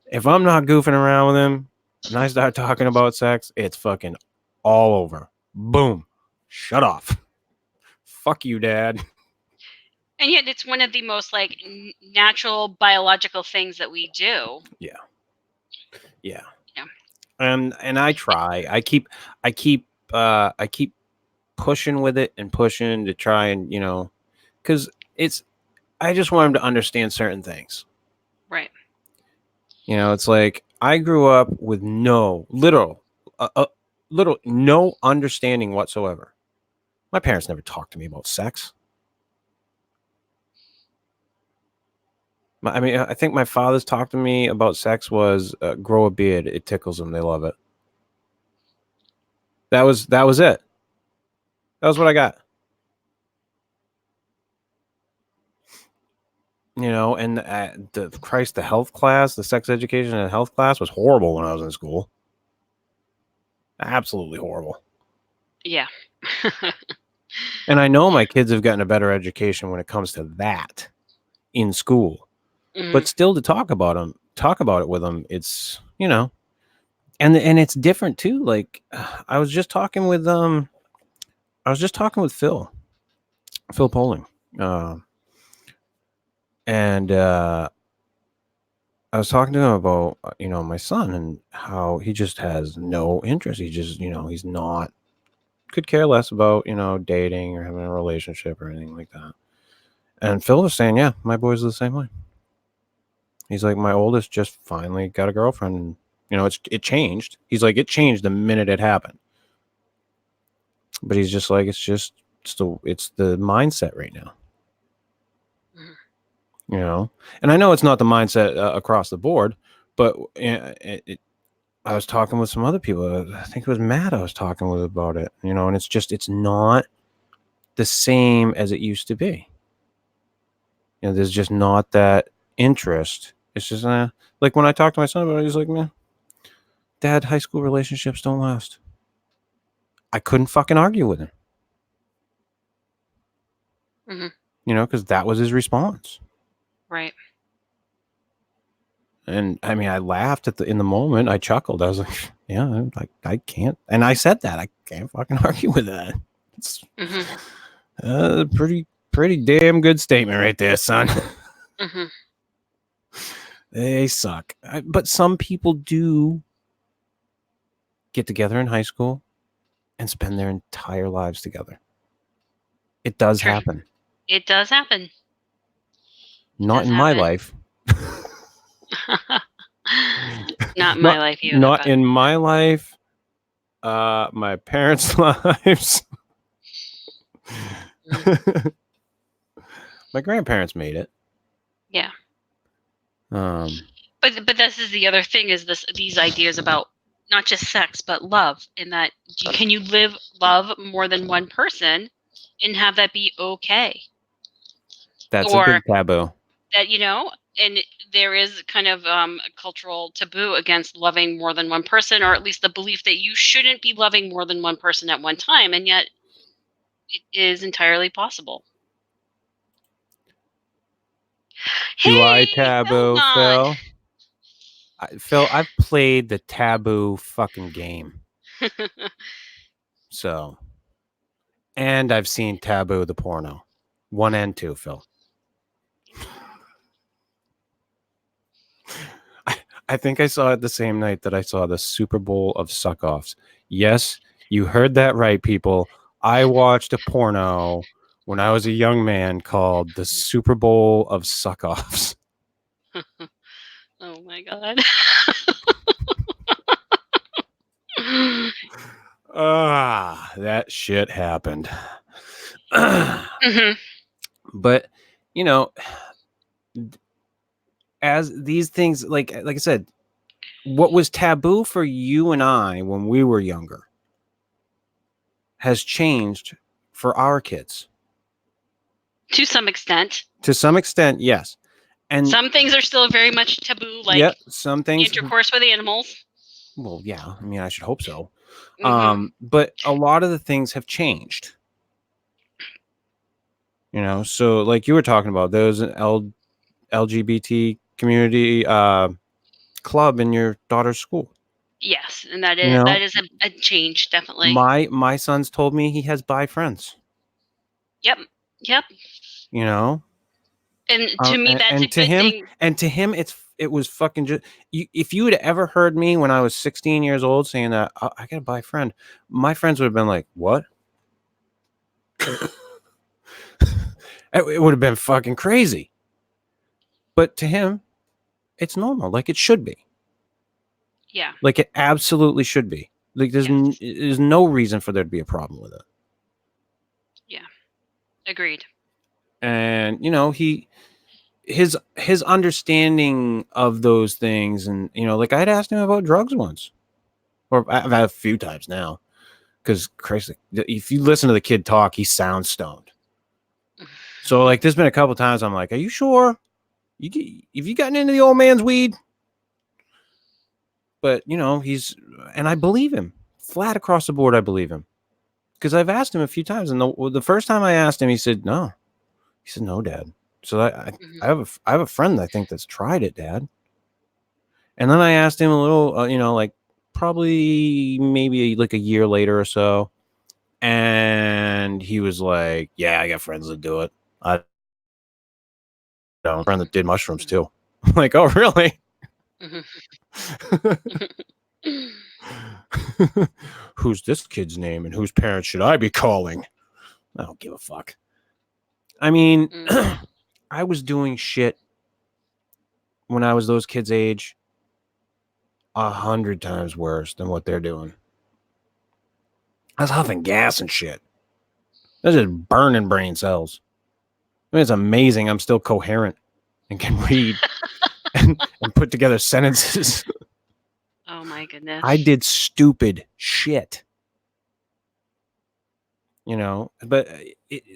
If I'm not goofing around with him and I start talking about sex, it's fucking all over. Boom. Shut off. Fuck you, Dad. And yet it's one of the most like natural biological things that we do. Yeah. And I try. I keep pushing with it and pushing to try and, because I just want him to understand certain things. Right. It's like I grew up with no no understanding whatsoever. My parents never talked to me about sex. I think my father's talked to me about sex was grow a beard. It tickles them. They love it. That was it. That was what I got. And the health class, the sex education and health class was horrible when I was in school. Absolutely horrible. Yeah. And I know my kids have gotten a better education when it comes to that in school. But still, to talk about it with them, it's, and it's different too. Like, I was just talking with Phil Poling, and I was talking to him about my son and how he just has no interest. He just he's not, could care less about dating or having a relationship or anything like that. And Phil was saying, yeah, my boys are the same way. He's like, my oldest just finally got a girlfriend, and it changed. He's like, it changed the minute it happened. But he's just like, it's the mindset right now. And I know it's not the mindset across the board, But I was talking with some other people. I think it was Matt I was talking with about it, and it's not the same as it used to be. There's just not that interest. It's just like when I talked to my son about it, he's like, man, Dad, high school relationships don't last. I couldn't fucking argue with him. Because that was his response. Right. And I mean, I laughed in the moment. I chuckled. I was like, yeah, I can't. And I said that I can't fucking argue with that. It's pretty damn good statement right there, son. They suck. But some people do get together in high school and spend their entire lives together. It does happen. It does happen. Not in my life. Not in my life either. Not in my life. My parents' lives. My grandparents made it. Yeah. But this is the other thing, is these ideas about not just sex but love, in that can you love more than one person and have that be okay? That's a big taboo. That, and there is kind of a cultural taboo against loving more than one person, or at least the belief that you shouldn't be loving more than one person at one time, and yet it is entirely possible. Do I taboo, Phil? Phil, I've played the taboo fucking game. So, and I've seen Taboo the porno, 1 and 2, Phil. I think I saw it the same night that I saw the Super Bowl of Suck-Offs. Yes, you heard that right, people. I watched a porno when I was a young man called the Super Bowl of Suck-Offs. Oh my God. That shit happened. But, as these things, like I said, what was taboo for you and I when we were younger has changed for our kids. To some extent. To some extent, yes. And some things are still very much taboo, like some things, intercourse with animals. Well, yeah, I mean, I should hope so. But a lot of the things have changed. So like you were talking about, there's an LGBT community club in your daughter's school. Yes, and that is a change, definitely. My son's told me he has bi friends. Yep. And to me, that's a good thing. And to him, it was fucking just. If you had ever heard me when I was 16 years old saying that I gotta buy a friend, my friends would have been like, "What?" It would have been fucking crazy. But to him, it's normal, like it should be. Yeah. Like it absolutely should be. Like there's no reason for there to be a problem with it. Yeah. Agreed. And his understanding of those things, and like I'd asked him about drugs once, or I've had a few times now, because Christ, if you listen to the kid talk, he sounds stoned. So like there's been a couple times I'm like, are you sure have you gotten into the old man's weed? But and I believe him flat across the board. I believe him because I've asked him a few times, and the first time I asked him, he said no. He said, "No, Dad." So I have a friend I think that's tried it, Dad. And then I asked him a little, like probably maybe like a year later or so, and he was like, "Yeah, I got friends that do it. I don't. A friend that did mushrooms too." I'm like, "Oh, really?" Who's this kid's name, and whose parents should I be calling? I don't give a fuck. I mean, I was doing shit when I was those kids' age 100 times worse than what they're doing. I was huffing gas and shit. That's just burning brain cells. I mean, it's amazing I'm still coherent and can read and put together sentences. Oh my goodness. I did stupid shit. You know, but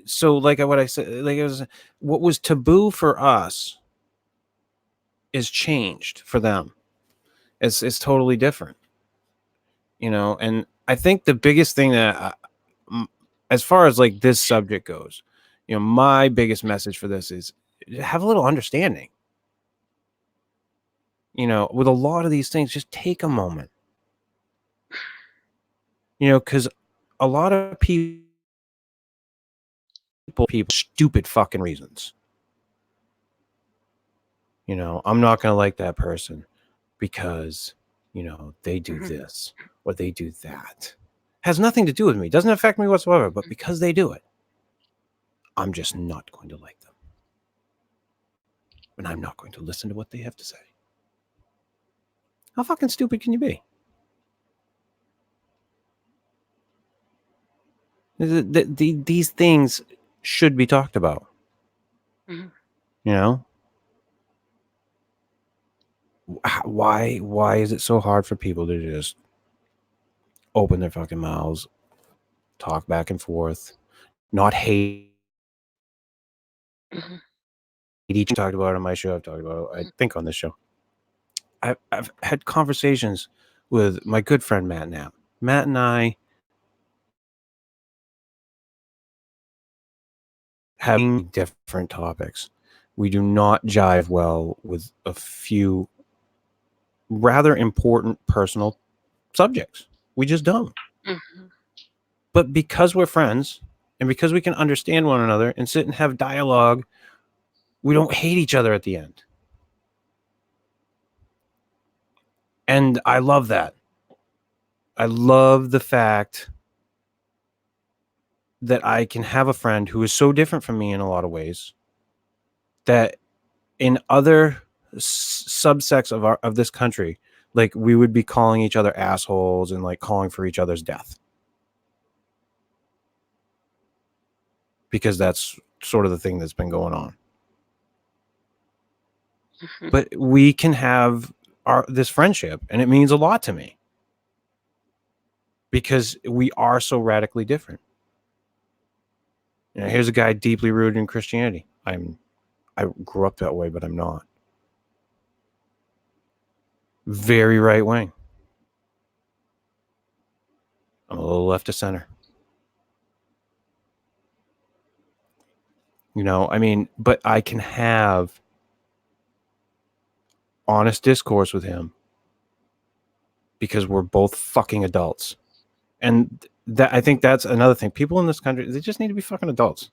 so like what I said, like it was what was taboo for us is changed for them. It's totally different. You know, and I think the biggest thing that as far as like this subject goes, you know, my biggest message for this is have a little understanding. You know, with a lot of these things, just take a moment. You know, because a lot of people stupid fucking reasons. You know, I'm not gonna like that person because, you know, they do this or they do that. Has nothing to do with me. Doesn't affect me whatsoever. But because they do it, I'm just not going to like them. And I'm not going to listen to what they have to say. How fucking stupid can you be? These things should be talked about. You know? Why is it so hard for people to just open their fucking mouths, talk back and forth, not hate each? Talked about it on my show. I've talked about it, I think, on this show. I've had conversations with my good friend Matt Knapp. Matt and I have different topics. We do not jive well with a few rather important personal subjects. We just don't. But because we're friends and because we can understand one another and sit and have dialogue, we don't hate each other at the end. And I love that. I love the fact that I can have a friend who is so different from me in a lot of ways that in other subsects of this country, like we would be calling each other assholes and like calling for each other's death. Because that's sort of the thing that's been going on. But we can have this friendship, and it means a lot to me because we are so radically different. You know, here's a guy deeply rooted in Christianity. I grew up that way, but I'm not. Very right wing. I'm a little left of center. You know, I mean, but I can have honest discourse with him because we're both fucking adults. And that, I think that's another thing. People in this country, they just need to be fucking adults.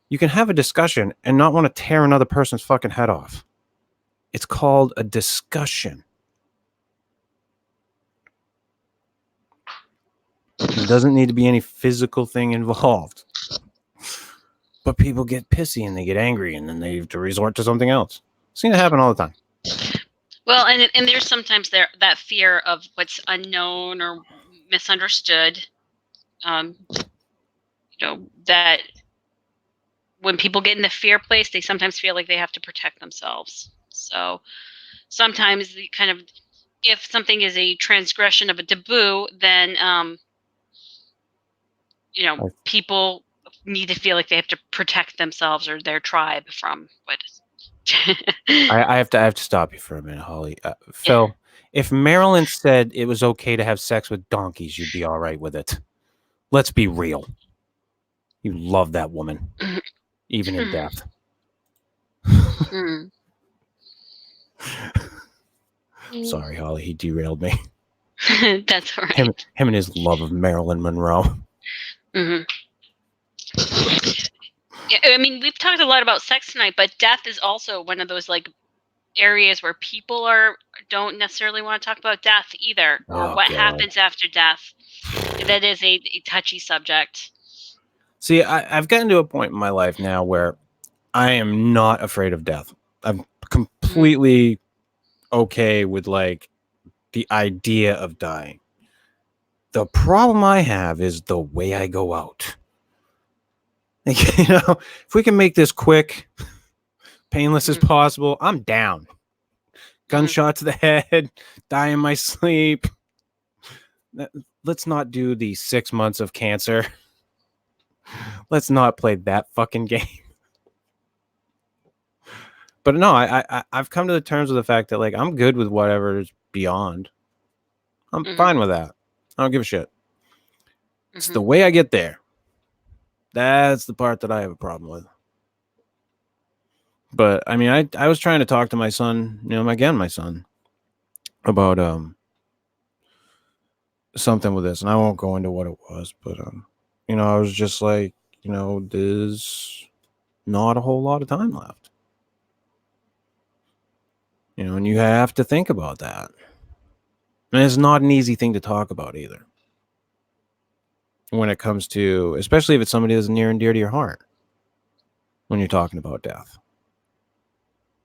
You can have a discussion and not want to tear another person's fucking head off. It's called a discussion. There doesn't need to be any physical thing involved. But people get pissy and they get angry and then they have to resort to something else. I've seen it happen all the time. Well, and there's sometimes that fear of what's unknown or misunderstood. You know, that when people get in the fear place, they sometimes feel like they have to protect themselves. So sometimes the kind of, if something is a transgression of a taboo, then you know, people need to feel like they have to protect themselves or their tribe from what is. I have to stop you for a minute, Holly. Phil, if Marilyn said it was okay to have sex with donkeys, you'd be all right with it. Let's be real. You love that woman, even in death. Sorry, Holly, he derailed me. That's all right. Him and his love of Marilyn Monroe. Yeah, I mean, we've talked a lot about sex tonight, but death is also one of those like areas where people don't necessarily want to talk about death either, or what happens after death. That is a touchy subject. See, I've gotten to a point in my life now where I am not afraid of death. I'm completely okay with like the idea of dying. The problem I have is the way I go out. Like, you know, if we can make this quick, painless as possible, I'm down. gunshot to the head, die in my sleep. Let's not do the 6 months of cancer. Let's not play that fucking game. But no, I've come to the terms with the fact that like I'm good with whatever is beyond. I'm fine with that. I don't give a shit. It's the way I get there. That's the part that I have a problem with. But I mean, I was trying to talk to my son, my son, about something with this, and I won't go into what it was, but I was just like, there's not a whole lot of time left. And you have to think about that. And it's not an easy thing to talk about either. When it comes to, especially if it's somebody that's near and dear to your heart, when you're talking about death.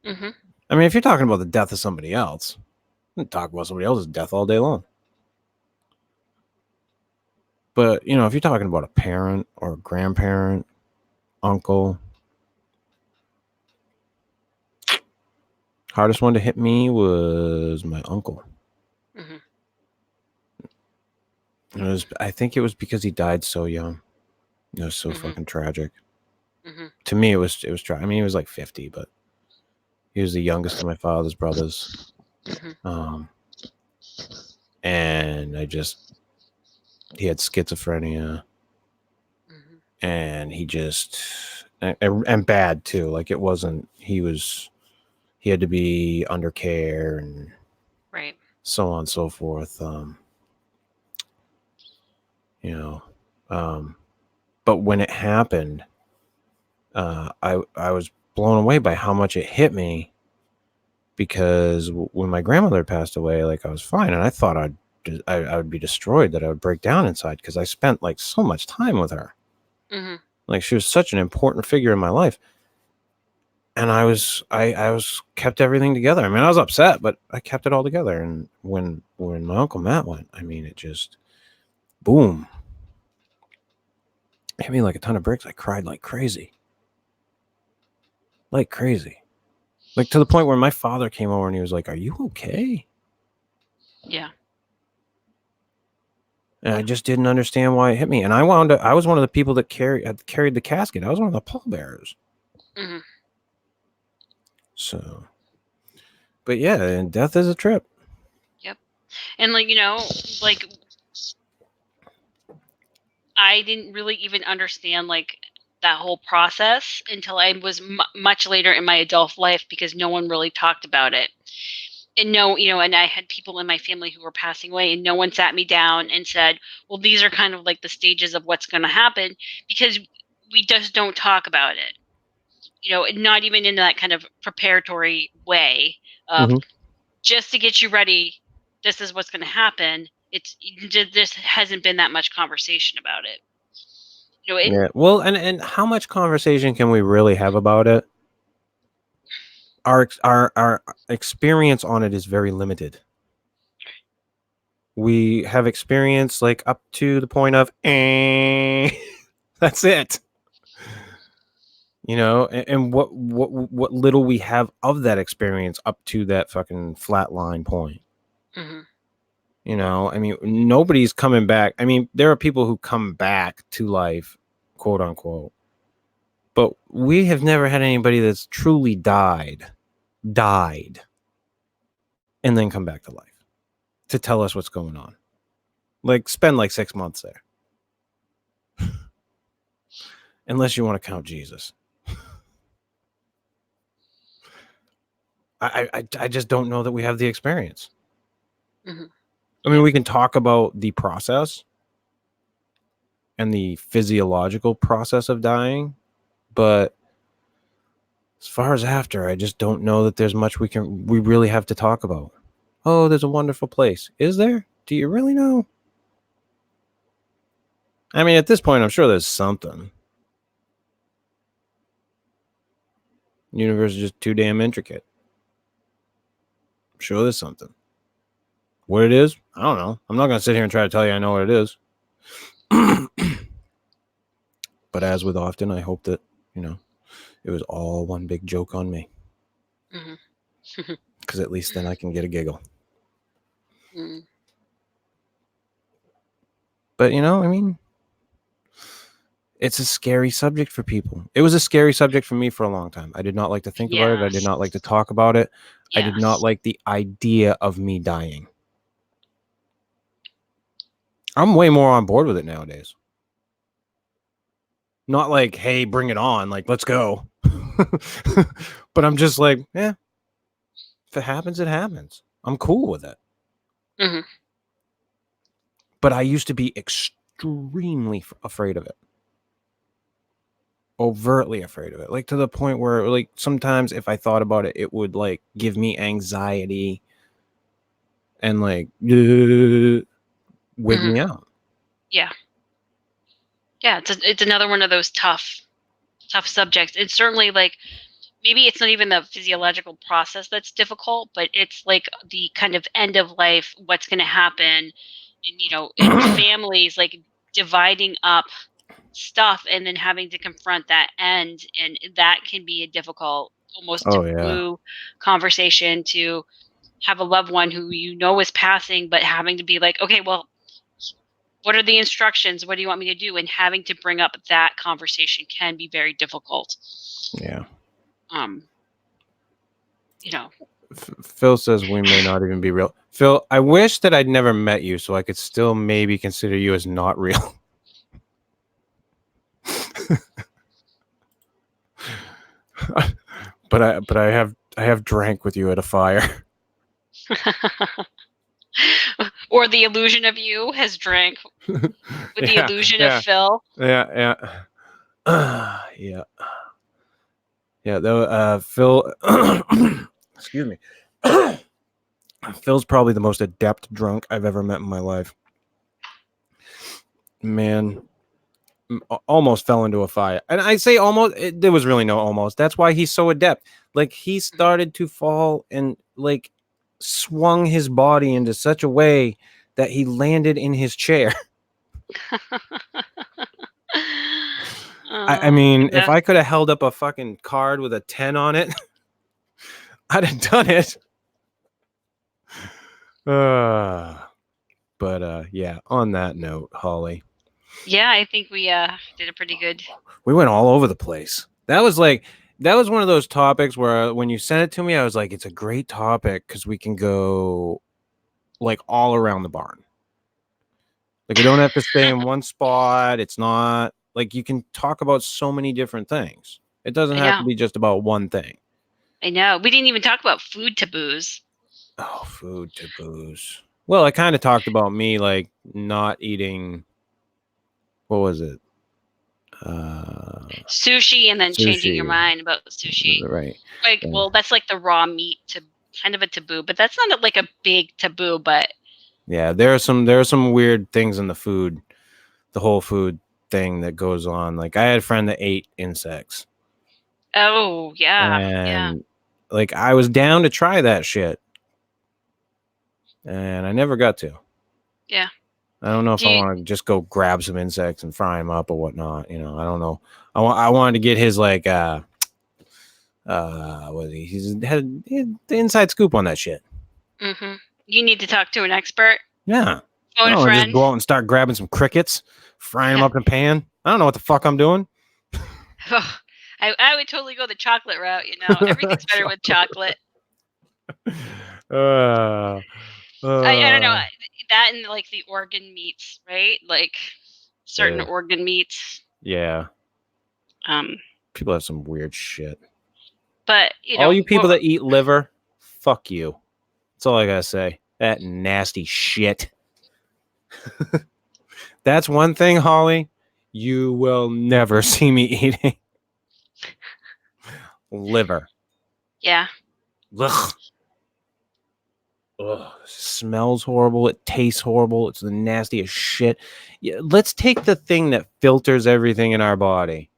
I mean, if you're talking about the death of somebody else, you can talk about somebody else's death all day long. But, if you're talking about a parent or a grandparent, uncle, hardest one to hit me was my uncle. I think it was because he died so young. It was so fucking tragic. To me, it was tragic. I mean, he was like 50, but he was the youngest of my father's brothers. And he had schizophrenia. And he just, and bad too. Like it wasn't, he had to be under care and so on and so forth. But when it happened, I was blown away by how much it hit me, because when my grandmother passed away, like I was fine, and I thought I would be destroyed, that I would break down inside, because I spent like so much time with her. Like she was such an important figure in my life, and I was kept everything together. I mean, I was upset, but I kept it all together. And when my Uncle Matt went, I mean, it just boom. Hit me like a ton of bricks. I cried like crazy. Like crazy. Like to the point where my father came over and he was like, "Are you okay?" Yeah. And I just didn't understand why it hit me. And I was one of the people that carried the casket. I was one of the pallbearers. So, but yeah, and death is a trip. Yep. And I didn't really even understand like that whole process until I was much later in my adult life, because no one really talked about it. And and I had people in my family who were passing away, and no one sat me down and said, well, these are kind of like the stages of what's going to happen, because we just don't talk about it. Not even in that kind of preparatory way of just to get you ready. This is what's going to happen. This hasn't been that much conversation about it. Yeah. Well, and how much conversation can we really have about it? Our experience on it is very limited. We have experience like up to the point of that's it. And what little we have of that experience up to that fucking flatline point. I mean, nobody's coming back. I mean, there are people who come back to life, quote unquote, but we have never had anybody that's truly died, and then come back to life to tell us what's going on. Like, spend like 6 months there. Unless you want to count Jesus. I just don't know that we have the experience. I mean, we can talk about the process and the physiological process of dying, but as far as after, I just don't know that there's much we really have to talk about. Oh, there's a wonderful place. Is there? Do you really know? I mean, at this point, I'm sure there's something. The universe is just too damn intricate. I'm sure there's something. What it is, I don't know. I'm not going to sit here and try to tell you I know what it is. But as with often, I hope that, it was all one big joke on me. because at least then I can get a giggle. Mm. But I mean, it's a scary subject for people. It was a scary subject for me for a long time. I did not like to think about it. I did not like to talk about it. I did not like the idea of me dying. I'm way more on board with it nowadays. Not like, hey, bring it on. Like, let's go. But I'm just like, if it happens, it happens. I'm cool with it. Mm-hmm. But I used to be extremely afraid of it. Overtly afraid of it. Like, to the point where, like, sometimes if I thought about it, it would, like, give me anxiety and, like, wig me out. Yeah. Yeah, it's another one of those tough subjects. It's certainly, like, maybe it's not even the physiological process that's difficult, but it's like the kind of end of life, what's going to happen, and in families, like dividing up stuff and then having to confront that end, and that can be a difficult, almost taboo conversation to have a loved one who is passing, but having to be like, okay, well, what are the instructions? What do you want me to do? And having to bring up that conversation can be very difficult. Yeah. Phil says we may not even be real. Phil, I wish that I'd never met you so I could still maybe consider you as not real. but I have drank with you at a fire. Or the illusion of you has drank with the illusion of Phil. Yeah. Though Phil, excuse me. Phil's probably the most adept drunk I've ever met in my life. Man, almost fell into a fire. And I say almost, there was really no almost. That's why he's so adept. Like, he started to fall and, like, swung his body into such a way that he landed in his chair. I mean, if I could have held up a fucking card with a 10 on it, I'd have done it. But yeah, on that note, Holly. Yeah, I think we did a pretty good. We went all over the place. That was one of those topics where when you sent it to me, I was like, it's a great topic because we can go like all around the barn. Like, we don't have to stay in one spot. It's not like, you can talk about so many different things. It doesn't have to be just about one thing. I know. We didn't even talk about food taboos. Oh, food taboos. Well, I kind of talked about me, like, not eating. What was it? Sushi, and then changing your mind about sushi. Right. Like, well, that's like the raw meat kind of a taboo, but that's not like a big taboo. But yeah, there are some weird things in the food, the whole food thing that goes on. Like, I had a friend that ate insects. Oh yeah, and like, I was down to try that shit, and I never got to. Yeah. I don't know if I want to just go grab some insects and fry them up or whatnot. I don't know. I wanted to get his, like, what is he? He had the inside scoop on that shit. Mm-hmm. You need to talk to an expert. Yeah. Phone a friend. Just go out and start grabbing some crickets, frying them up in a pan. I don't know what the fuck I'm doing. I would totally go the chocolate route. Everything's better with chocolate. I don't know, that and like the organ meats, right? Like certain organ meats. Yeah. People have some weird shit. But all you people that eat liver, fuck you. That's all I gotta say. That nasty shit. That's one thing, Holly, you will never see me eating. Liver. Yeah. Ugh. Ugh. It smells horrible. It tastes horrible. It's the nastiest shit. Yeah, let's take the thing that filters everything in our body,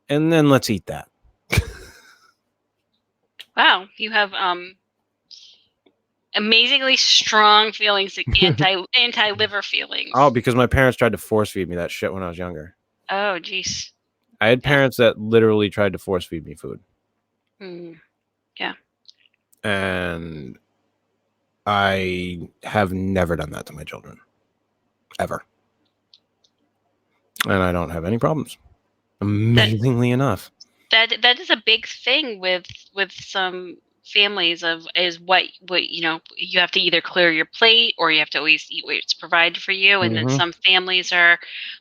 and then let's eat that. Wow, you have amazingly strong feelings, anti-liver feelings. Oh, because my parents tried to force feed me that shit when I was younger. Oh, jeez. I had parents that literally tried to force feed me food. Yeah. And I have never done that to my children. Ever. And I don't have any problems. Amazingly enough. That is a big thing with some families is what you have to either clear your plate or you have to always eat what's provided for you, and then some families are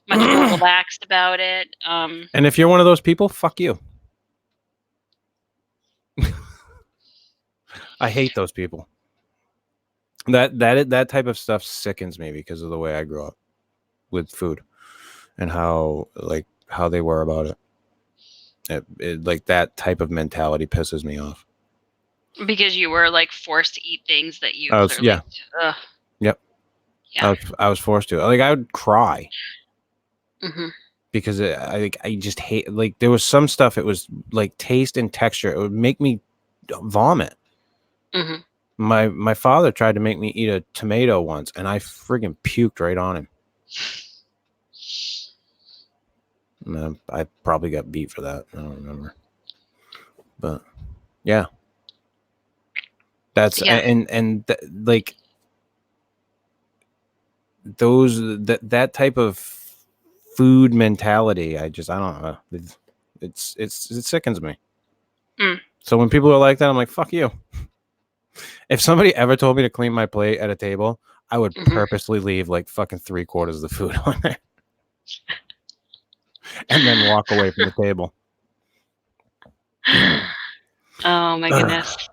much more relaxed about it. And if you're one of those people, fuck you. I hate those people. That type of stuff sickens me because of the way I grew up with food and how they were about it. It like that type of mentality pisses me off. Because you were like forced to eat things that you clearly. Yep. Yeah. I was forced to. Like I would cry. Mm-hmm. Because I just hate, like, there was some stuff, it was like taste and texture, it would make me vomit. Mm-hmm. My father tried to make me eat a tomato once, and I friggin' puked right on him. And I probably got beat for that. I don't remember, but yeah, that's like those that type of food mentality. I don't know. It sickens me. So when people are like that, I'm like, fuck you. If somebody ever told me to clean my plate at a table, I would purposely leave like fucking 3/4 of the food on there and then walk away from the table. Oh my goodness.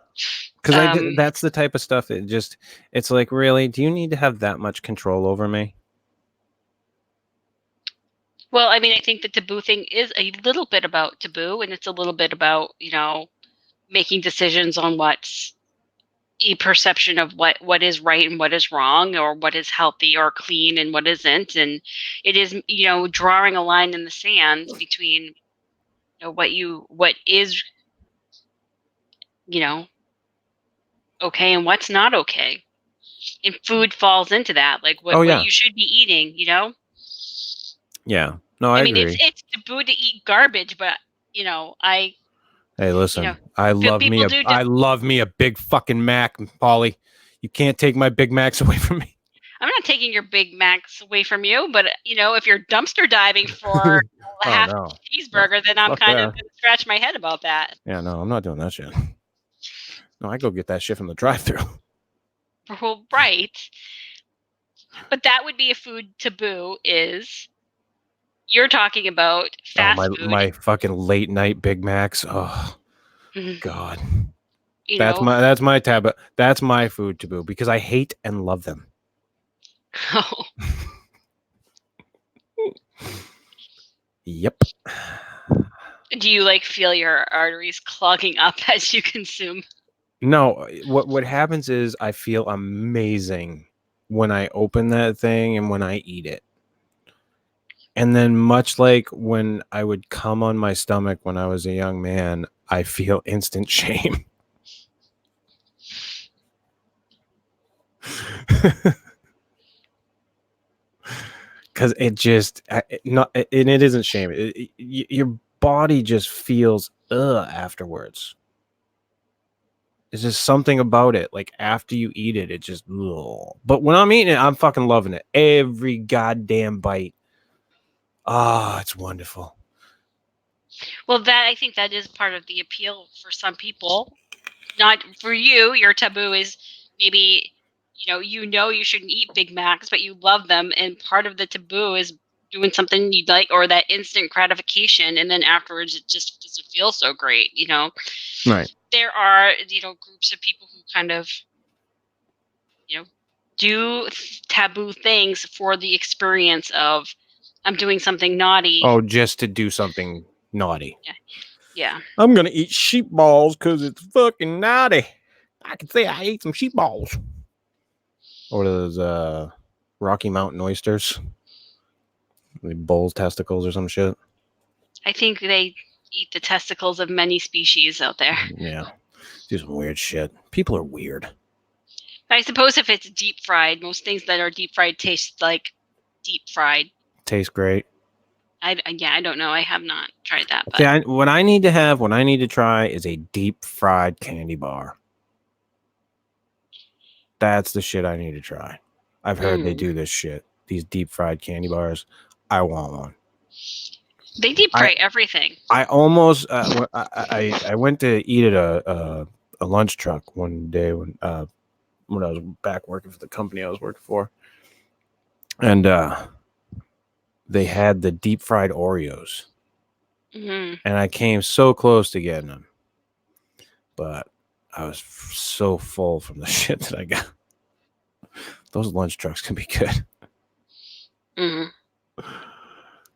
Because that's the type of stuff it's like, really, do you need to have that much control over me? Well, I mean, I think the taboo thing is a little bit about taboo, and it's a little bit about, making decisions on what's a perception of what is right and what is wrong, or what is healthy or clean and what isn't. And it is, drawing a line in the sand between what is, okay and what's not okay. And food falls into that, like what you should be eating, Yeah. No, I agree. It's taboo to eat garbage, but hey, listen, I love me a Big fucking Mac, Polly. You can't take my Big Macs away from me. I'm not taking your Big Macs away from you, but if you're dumpster diving for a half cheeseburger, then I'm kind of gonna scratch my head about that. Yeah, no, I'm not doing that shit. No, I go get that shit from the drive-thru. Well, right. But that would be a food taboo. You're talking about fast food. My fucking late night Big Macs. Oh, God. That's my taboo. That's my food taboo because I hate and love them. Oh. Yep. Do you feel your arteries clogging up as you consume? No, what happens is I feel amazing when I open that thing and when I eat it. And then much like when I would come on my stomach when I was a young man, I feel instant shame. Because it isn't shame. Your body just feels afterwards. It's just something about it. Like after you eat it, it just. Ugh. But when I'm eating it, I'm fucking loving it. Every goddamn bite. Ah, it's wonderful. Well, I think that is part of the appeal for some people. Not for you. Your taboo is maybe, you shouldn't eat Big Macs, but you love them. And part of the taboo is doing something you like, or that instant gratification. And then afterwards, it just doesn't feel so great, Right. There are, groups of people who kind of, do taboo things for the experience of, I'm doing something naughty. Oh, just to do something naughty. Yeah. I'm going to eat sheep balls because it's fucking naughty. I can say I ate some sheep balls. Or those Rocky Mountain oysters. The bull testicles or some shit. I think they eat the testicles of many species out there. Yeah. Do some weird shit. People are weird. I suppose if it's deep fried, most things that are deep fried taste like deep fried. Tastes great. I don't know. I have not tried that. But See, what I need to try is a deep fried candy bar. That's the shit I need to try. I've heard they do this shit. These deep fried candy bars. I want one. They deep fry everything. I almost I went to eat at a lunch truck one day when I was back working for the company I was working for, and they had the deep fried Oreos, and I came so close to getting them, but I was so full from the shit that I got. Those lunch trucks can be good.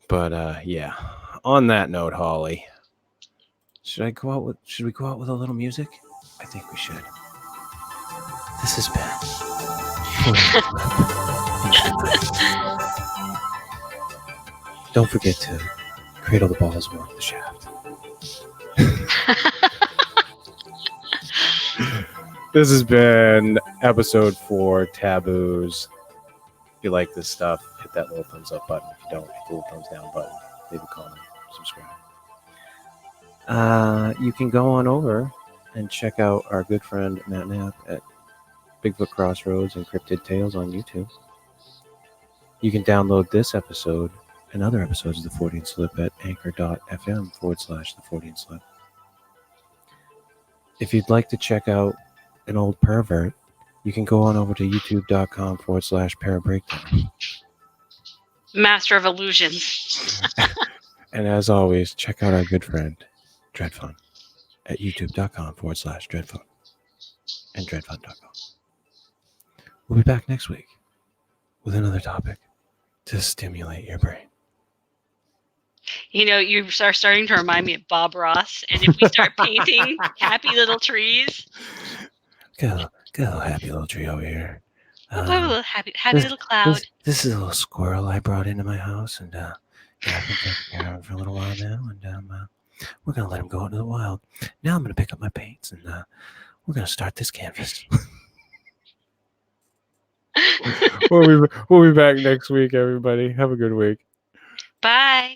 But yeah. On that note, Holly, should we go out with a little music? I think we should. This has been Don't forget to cradle the balls and walk the shaft. This has been episode 4, Taboos. If you like this stuff, hit that little thumbs up button. If you don't, hit the little thumbs down button. Leave a comment, subscribe. You can go on over and check out our good friend Matt Knapp at Bigfoot Crossroads and Cryptid Tales on YouTube. You can download this episode and other episodes of The 14 Slip at anchor.fm/The 14 Slip. If you'd like to check out an old pervert, you can go on over to youtube.com/parabreakdown. Master of illusions. And as always, check out our good friend Dred Funn at youtube.com/Dred Funn and dredfun.com. We'll be back next week with another topic to stimulate your brain. You know, you are starting to remind me of Bob Ross. And if we start painting happy little trees. Got a little happy little tree over here. Happy little cloud. This is a little squirrel I brought into my house. And I've been taking care of him for a little while now. And we're going to let him go into the wild. Now I'm going to pick up my paints and we're going to start this canvas. We'll be back next week, everybody. Have a good week. Bye.